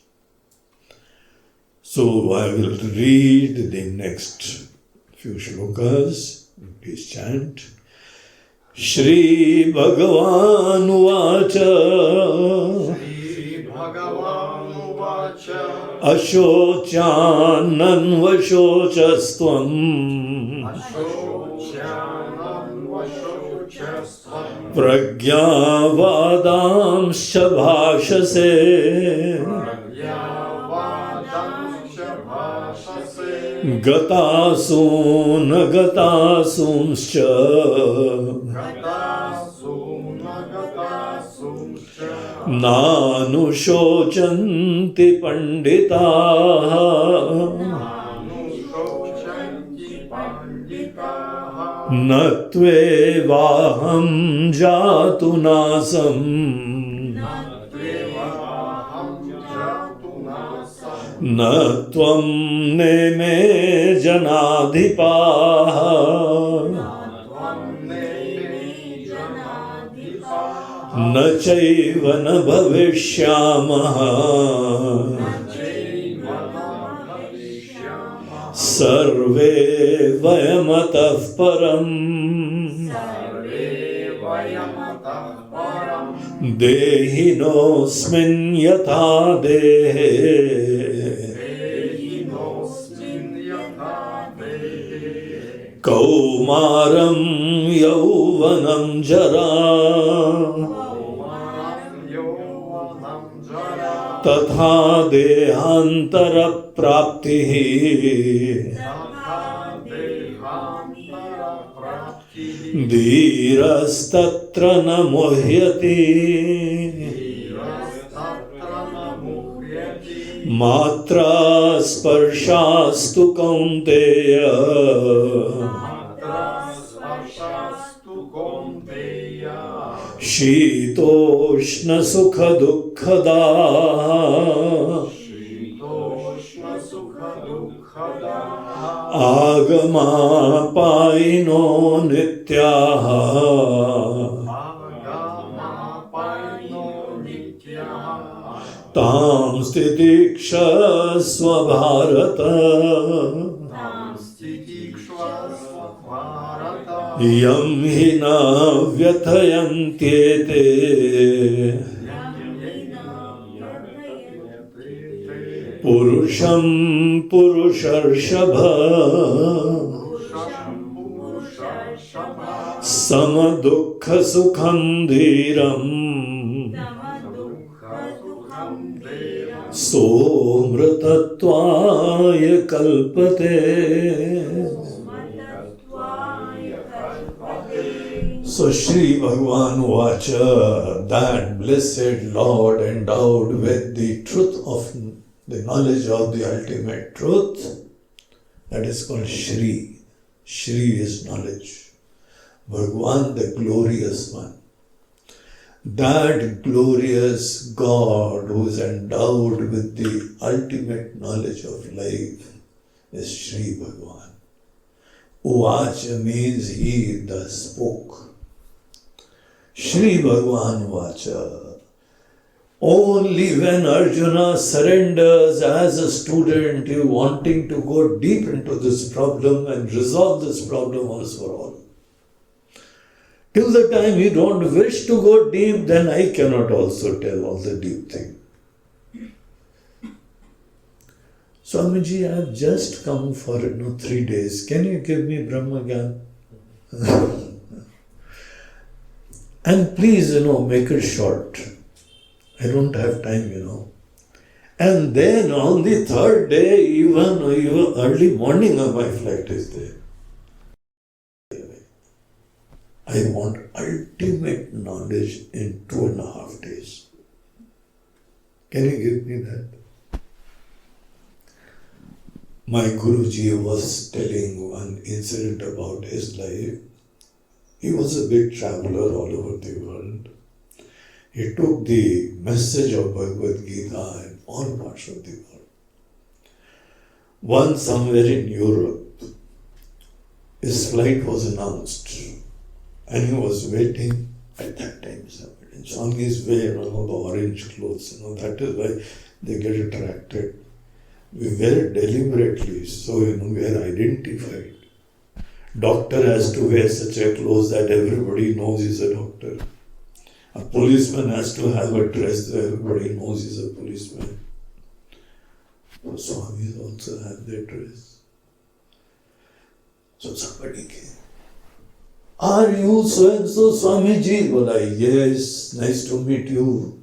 So I will read the next few shlokas. Please chant. Shri Bhagwan Vacha Ashochanan Vashochastvam Pragyavadamscha bhashase Gatasun Gatasumscha Nanu Shochanti Panditaha Natvevaham Jatunasam न त्वं नेमे जनाधिपाः न चैव न भविष्यामः सर्वे वयमतः परम् देहिनोऽस्मिन् यथा देहे कौमारं यौवनं जरा तथा देहान्तरप्राप्तिः धीरस्तत्र न मुह्यति मात्रा स्पर्शास्तु कौन्तेय शीतोष्ण सुख दुःखदा आगमापायिनो नित्याः तां स्थितिक्षस्व भारत यं हि न व्यथयन्त्येते पुरुषं पुरुषर्षभ समदुःखसुखं धीरम् सोऽमृतत्वाय कल्पते. So Shri Bhagwan Vacha, that blessed Lord endowed with the truth of the knowledge of the ultimate truth, that is called Shri. Shri is knowledge. Bhagwan, the glorious one. That glorious God who is endowed with the ultimate knowledge of life is Shri Bhagwan. Vacha means he thus spoke. Shri Bhagwan Vacha. Only when Arjuna surrenders as a student, wanting to go deep into this problem and resolve this problem once for all. Till the time you don't wish to go deep, then I cannot also tell all the deep thing. Swamiji, I have just come for 3 days. Can you give me Brahma Gyan? And please, make it short. I don't have time, And then on the third day, even early morning, my flight is there. I want ultimate knowledge in 2.5 days. Can you give me that? My Guruji was telling one incident about his life. He was a big traveler all over the world. He took the message of Bhagwad Gita in all parts of the world. Once somewhere in Europe, his flight was announced. And he was waiting at that time. Swami's wear the orange clothes, that is why they get attracted. We wear it deliberately, so we are identified. Doctor has to wear such a clothes that everybody knows he's a doctor. A policeman has to have a dress that everybody knows he's a policeman. Swamis also have their dress. So somebody came. Are you so-and-so Swamiji? Well, yes, nice to meet you.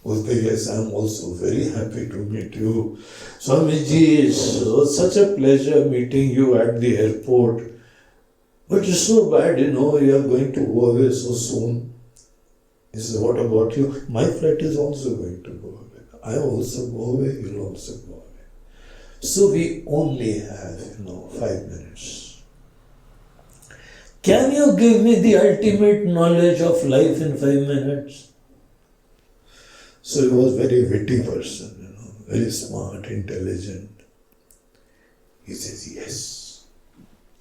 Okay, yes, I am also very happy to meet you. Swamiji, it's such a pleasure meeting you at the airport. But it's so bad, you are going to go away so soon. He said, what about you? My flight is also going to go away. I also go away, you'll also go away. So we only have, 5 minutes. Can you give me the ultimate knowledge of life in 5 minutes? So he was a very witty person, very smart, intelligent. He says, yes,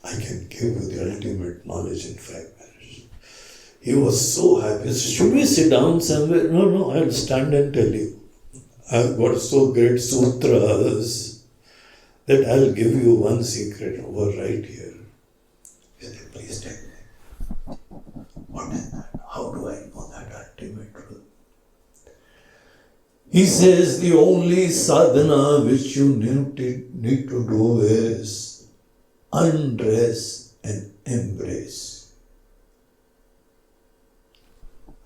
I can give you the ultimate knowledge in 5 minutes. He was so happy. He said, should we sit down somewhere? No, I'll stand and tell you. I've got so great sutras that I'll give you one secret over right here. He said, please tell me. What is that? How do I know that ultimate truth? He says the only sadhana which you need to do is undress and embrace.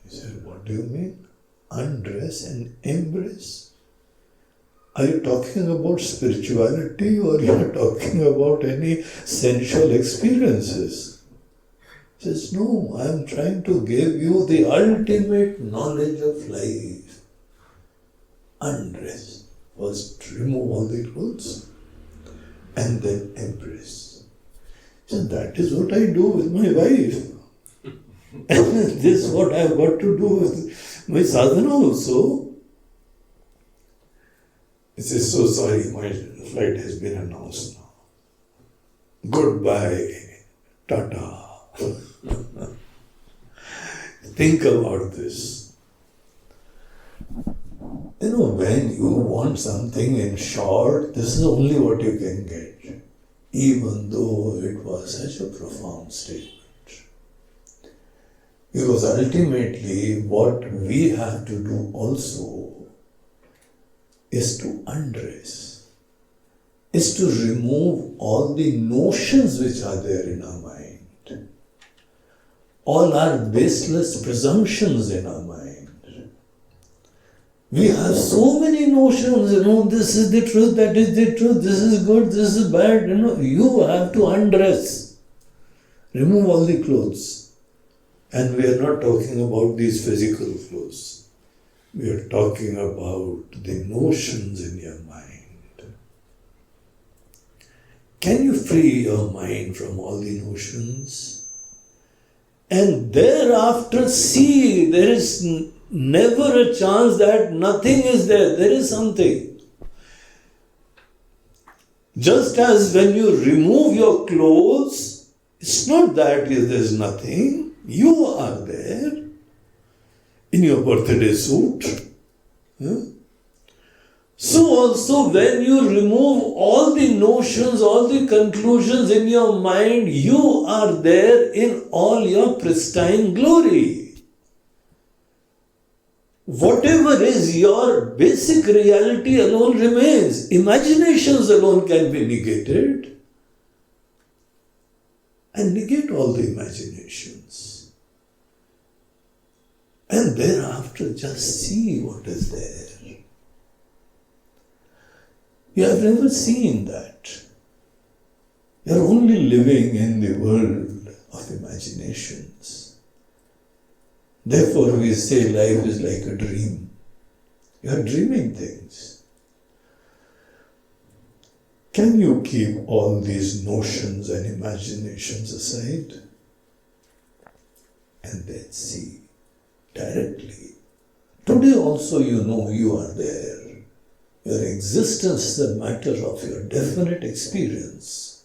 He said, what do you mean? Undress and embrace? Are you talking about spirituality or you are talking about any sensual experiences? He says, no, I am trying to give you the ultimate knowledge of life. Undress. First remove all the clothes and then embrace. So that is what I do with my wife. And this is what I have got to do with my sadhana also. He says, so sorry, my flight has been announced now. Goodbye. Tata. Think about this. You know, when you want something in short, this is only what you can get, even though it was such a profound statement. Because ultimately, what we have to do also is to undress, is to remove all the notions which are there in our mind, all our baseless presumptions in our mind. We have so many notions, this is the truth, that is the truth, this is good, this is bad, you have to undress. Remove all the clothes. And we are not talking about these physical clothes. We are talking about the notions in your mind. Can you free your mind from all the notions? And thereafter see, there is never a chance that nothing is there. There is something. Just as when you remove your clothes, it's not that there is nothing. You are there in your birthday suit. So also when you remove all the notions, all the conclusions in your mind, you are there in all your pristine glory. Whatever is your basic reality alone remains. Imaginations alone can be negated. And negate all the imaginations. And thereafter just see what is there. You have never seen that. You are only living in the world of imaginations. Therefore, we say life is like a dream. You are dreaming things. Can you keep all these notions and imaginations aside? And then see directly. Today also you know you are there. Your existence is a matter of your definite experience.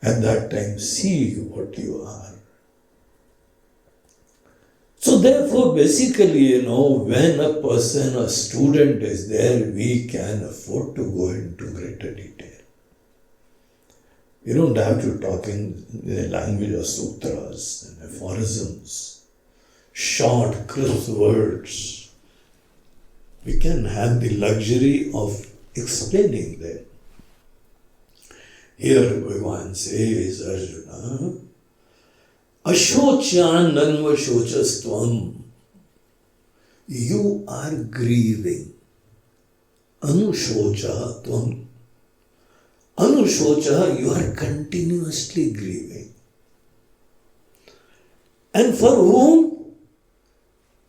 At that time, see what you are. So therefore, basically, when a person, a student is there, we can afford to go into greater detail. You don't have to talk in the language of sutras and aphorisms, short, crisp words. We can have the luxury of explaining them. Here Bhagwan says, Arjuna, Ashochan nanva shochastvam. You are grieving. Anushocha tvam. Anushocha, you are continuously grieving. And for whom?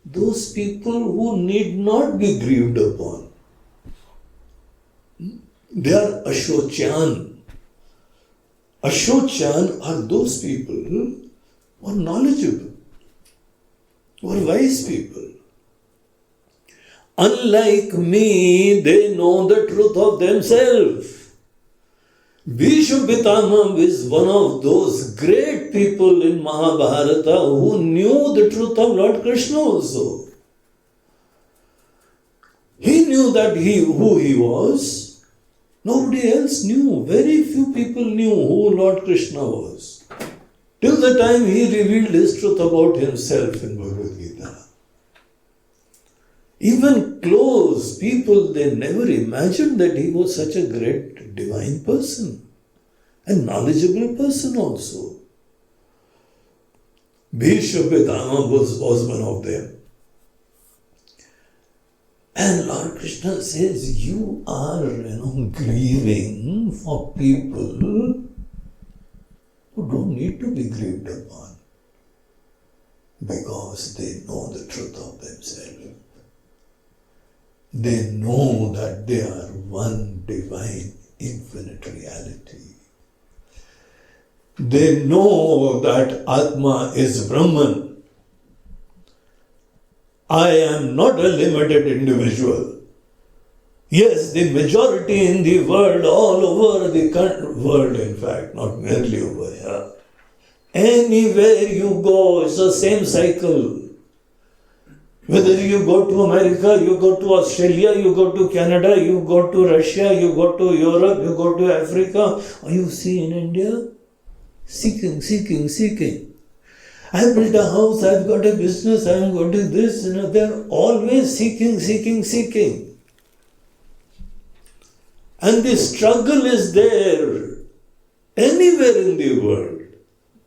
Those people who need not be grieved upon. They are Ashochan. Ashochan are those people who are knowledgeable, who are wise people. Unlike me, they know the truth of themselves. Bhishma Pitama is one of those great people in Mahabharata who knew the truth of Lord Krishna also. He knew that who he was. Nobody else knew. Very few people knew who Lord Krishna was. Till the time he revealed his truth about himself in Bhagavad Gita. Even close people, they never imagined that he was such a great divine person and knowledgeable person also. Bhishma Pitama was one of them. And Lord Krishna says, you are grieving for people who don't need to be grieved upon because they know the truth of themselves. They know that they are one divine, infinite reality. They know that Atma is Brahman. I am not a limited individual. Yes, the majority in the world, all over the world in fact, not merely over here. Anywhere you go, it's the same cycle. Whether you go to America, you go to Australia, you go to Canada, you go to Russia, you go to Europe, you go to Africa, or you see in India, seeking. I've built a house, I've got a business, I'm going to this, they're always seeking. And the struggle is there anywhere in the world.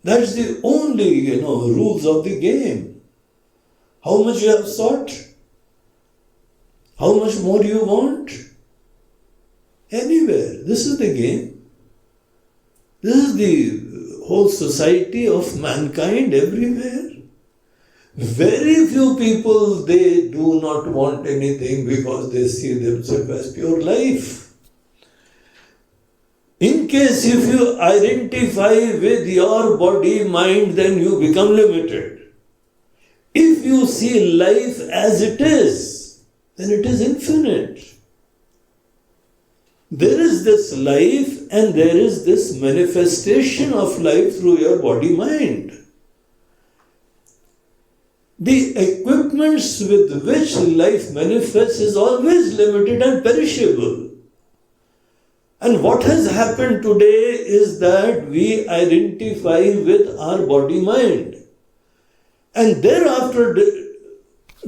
That's the only, rules of the game. How much you have sought? How much more you want? Anywhere. This is the game. This is the whole society of mankind everywhere. Very few people, they do not want anything because they see themselves as pure life. In case if you identify with your body, mind, then you become limited. If you see life as it is, then it is infinite. There is this life and there is this manifestation of life through your body-mind. The equipments with which life manifests is always limited and perishable. And what has happened today is that we identify with our body-mind and thereafter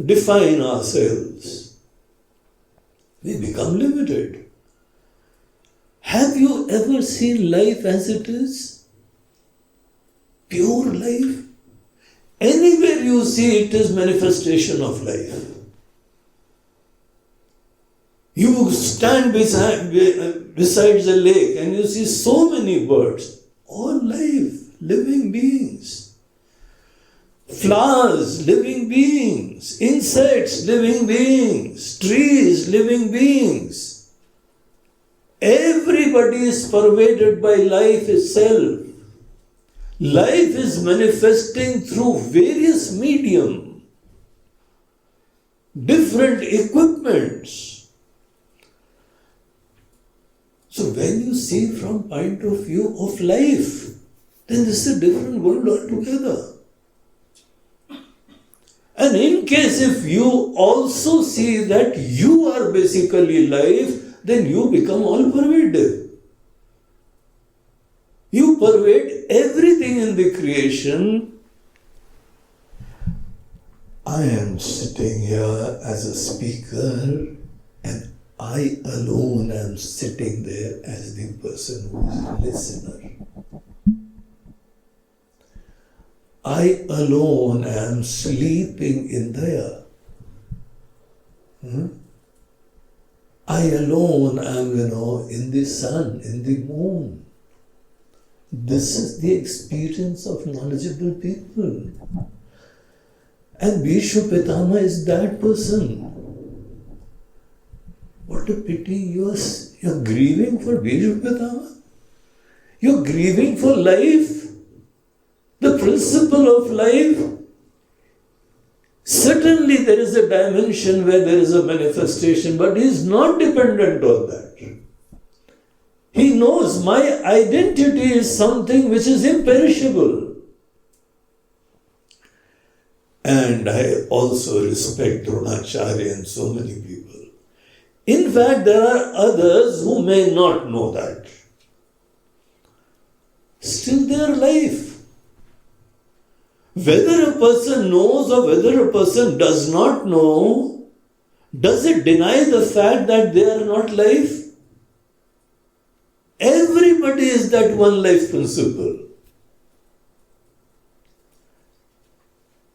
define ourselves. We become limited. Have you ever seen life as it is? Pure life? Anywhere you see it is manifestation of life. You stand beside the lake and you see so many birds, all life, living beings. Flowers, living beings. Insects, living beings. Trees, living beings. Everybody is pervaded by life itself. Life is manifesting through various medium, different equipments. So when you see from point of view of life, then this is a different world altogether. And in case if you also see that you are basically life, then you become all pervasive. You pervade everything in the creation. I am sitting here as a speaker and I alone am sitting there as the person who is a listener. I alone am sleeping in there. I alone am, in the sun, in the moon. This is the experience of knowledgeable people. And Bhishma Pitama is that person. What a pity you're grieving for Bhishma Pitama. You're grieving for life. The principle of life. Certainly there is a dimension where there is a manifestation, but he is not dependent on that. He knows my identity is something which is imperishable. And I also respect Dronacharya and so many people. In fact, there are others who may not know that. Still their life. Whether a person knows or whether a person does not know, does it deny the fact that they are not life? Everybody is that one life principle.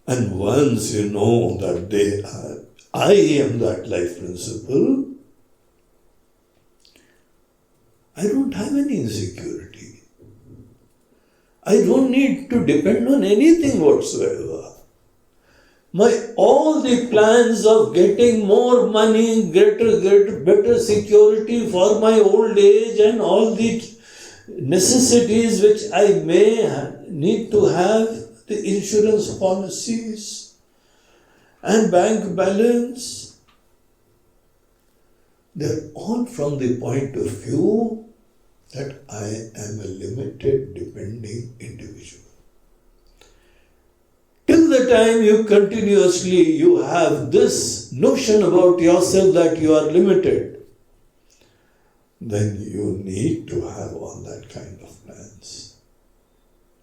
And once you know that I am that life principle, I don't have any insecurity. I don't need to depend on anything whatsoever. All the plans of getting more money, better security for my old age and all the necessities which I may need to have, the insurance policies and bank balance, they're all from the point of view that I am a limited, depending individual. Till the time you have this notion about yourself that you are limited, then you need to have all that kind of plans.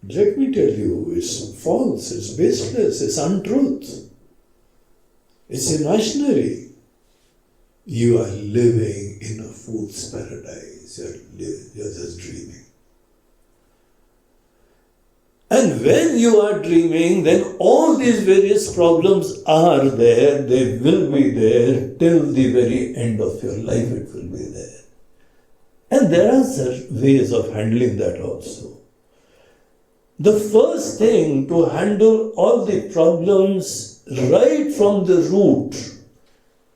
Let me tell you, it's false, it's baseless, it's untruth, it's imaginary. You are living in a fool's paradise. You're just dreaming. And when you are dreaming, then all these various problems are there, they will be there till the very end of your life, it will be there. And there are certain ways of handling that also. The first thing to handle all the problems right from the root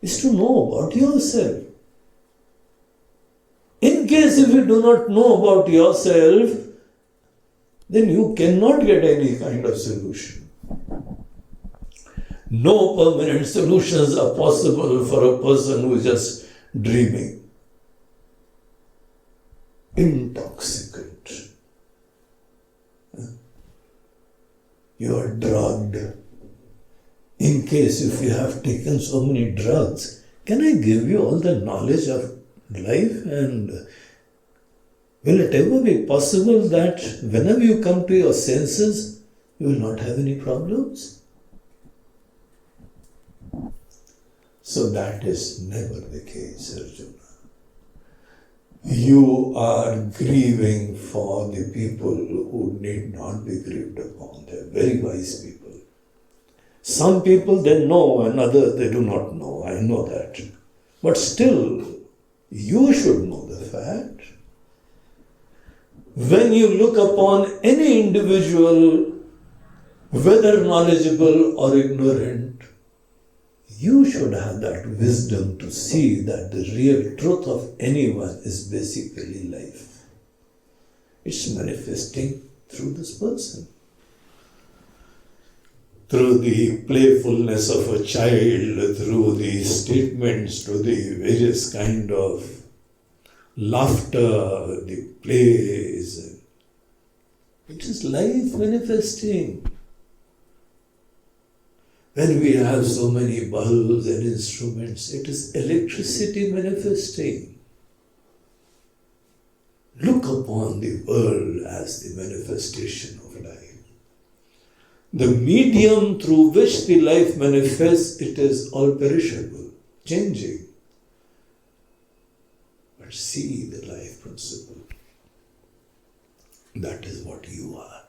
is to know about yourself. In case if you do not know about yourself, then you cannot get any kind of solution. No permanent solutions are possible for a person who is just dreaming. Intoxicant. You are drugged. In case if you have taken so many drugs, can I give you all the knowledge of life, and will it ever be possible that whenever you come to your senses, you will not have any problems? So that is never the case, Arjuna. You are grieving for the people who need not be grieved upon. They are very wise people. Some people they know and others they do not know. I know that. But still, you should know the fact. When you look upon any individual, whether knowledgeable or ignorant, you should have that wisdom to see that the real truth of anyone is basically life. It's manifesting through this person. Through the playfulness of a child, through the statements, through the various kind of laughter, the plays. It is life manifesting. When we have so many bulbs and instruments, it is electricity manifesting. Look upon the world as the manifestation of life. The medium through which the life manifests, it is all perishable, changing. But see the life principle. That is what you are.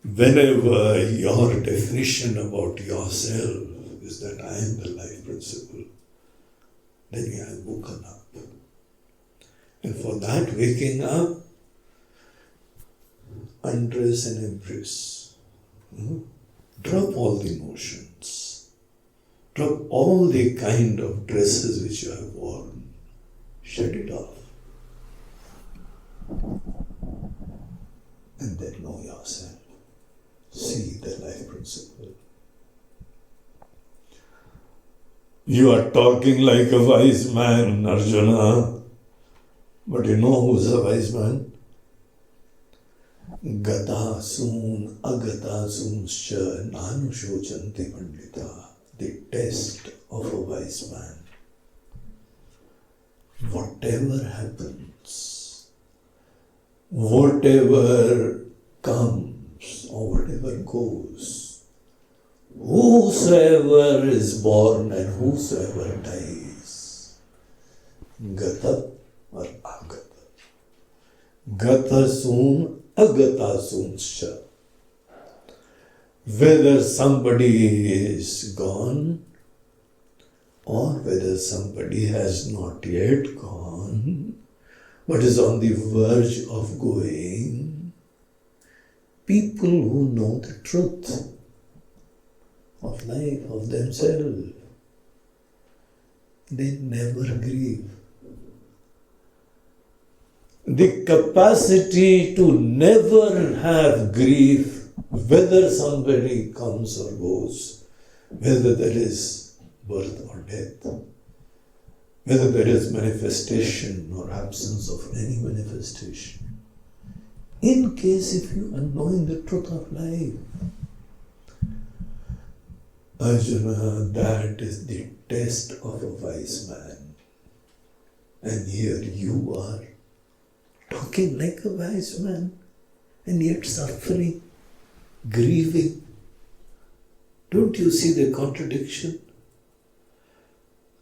Whenever your definition about yourself is that I am the life principle, then you have woken up. And for that waking up, undress and embrace. Drop all the notions. Drop all the kind of dresses which you have worn. Shed it off. And then know yourself. see the life principle. You are talking like a wise man, Arjuna. But you know who's a wise man? Gata soon, agata soonscha, nanushojanti pandita. The test of a wise man. Whatever happens, whatever comes or whatever goes, whosoever is born and whosoever dies, gata or agata. Gata soon, agata soonscha. Whether somebody is gone or whether somebody has not yet gone but is on the verge of going, people who know the truth of life, of themselves, they never grieve. The capacity to never have grief, whether somebody comes or goes, whether there is birth or death, whether there is manifestation or absence of any manifestation. In case if you are knowing the truth of life, Arjuna, that is the test of a wise man. And here you are talking like a wise man and yet suffering, grieving. Don't you see the contradiction?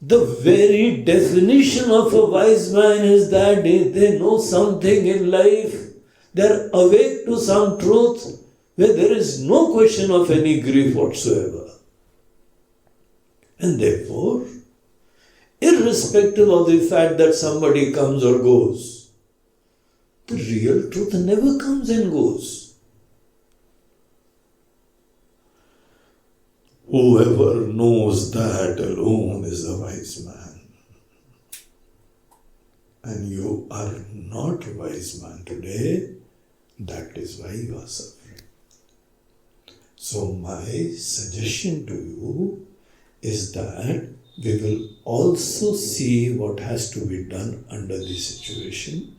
The very definition of a wise man is that they know something in life, they are awake to some truth where there is no question of any grief whatsoever. And therefore, irrespective of the fact that somebody comes or goes, the real truth never comes and goes. Whoever knows that alone is a wise man. And you are not a wise man today, that is why you are suffering. So my suggestion to you is that we will also see what has to be done under this situation.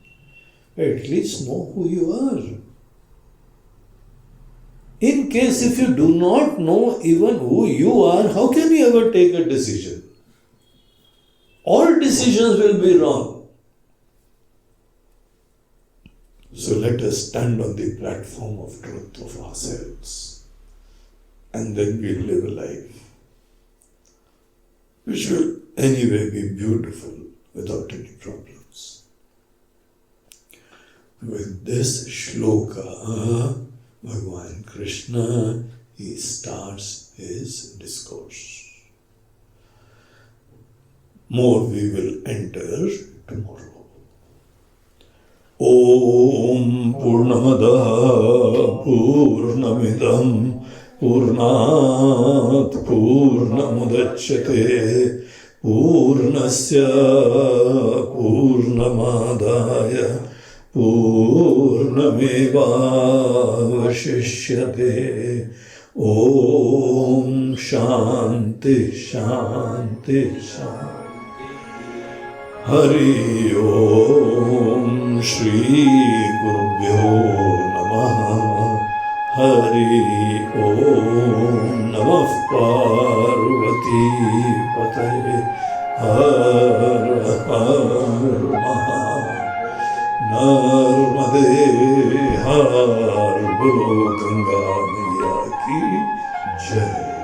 At least know who you are. In case if you do not know even who you are, how can you ever take a decision? All decisions will be wrong. So let us stand on the platform of truth of ourselves, and then we live a life which will anyway be beautiful without any problems. With this shloka, Bhagwan Krishna, he starts his discourse. More we will enter tomorrow. Om Purnamada Purnamidam Purnat Purnamudachyate Purnasya Purnamadaya Purnamevavashishyate. Om Shanti Shanti Shanti. Hari Om Shri Gurubhyo Namaha. Hari Om Namah Parvati Pataya. Har Har Maha. Narmade Har Bolo Ganga Maiya ki Jai.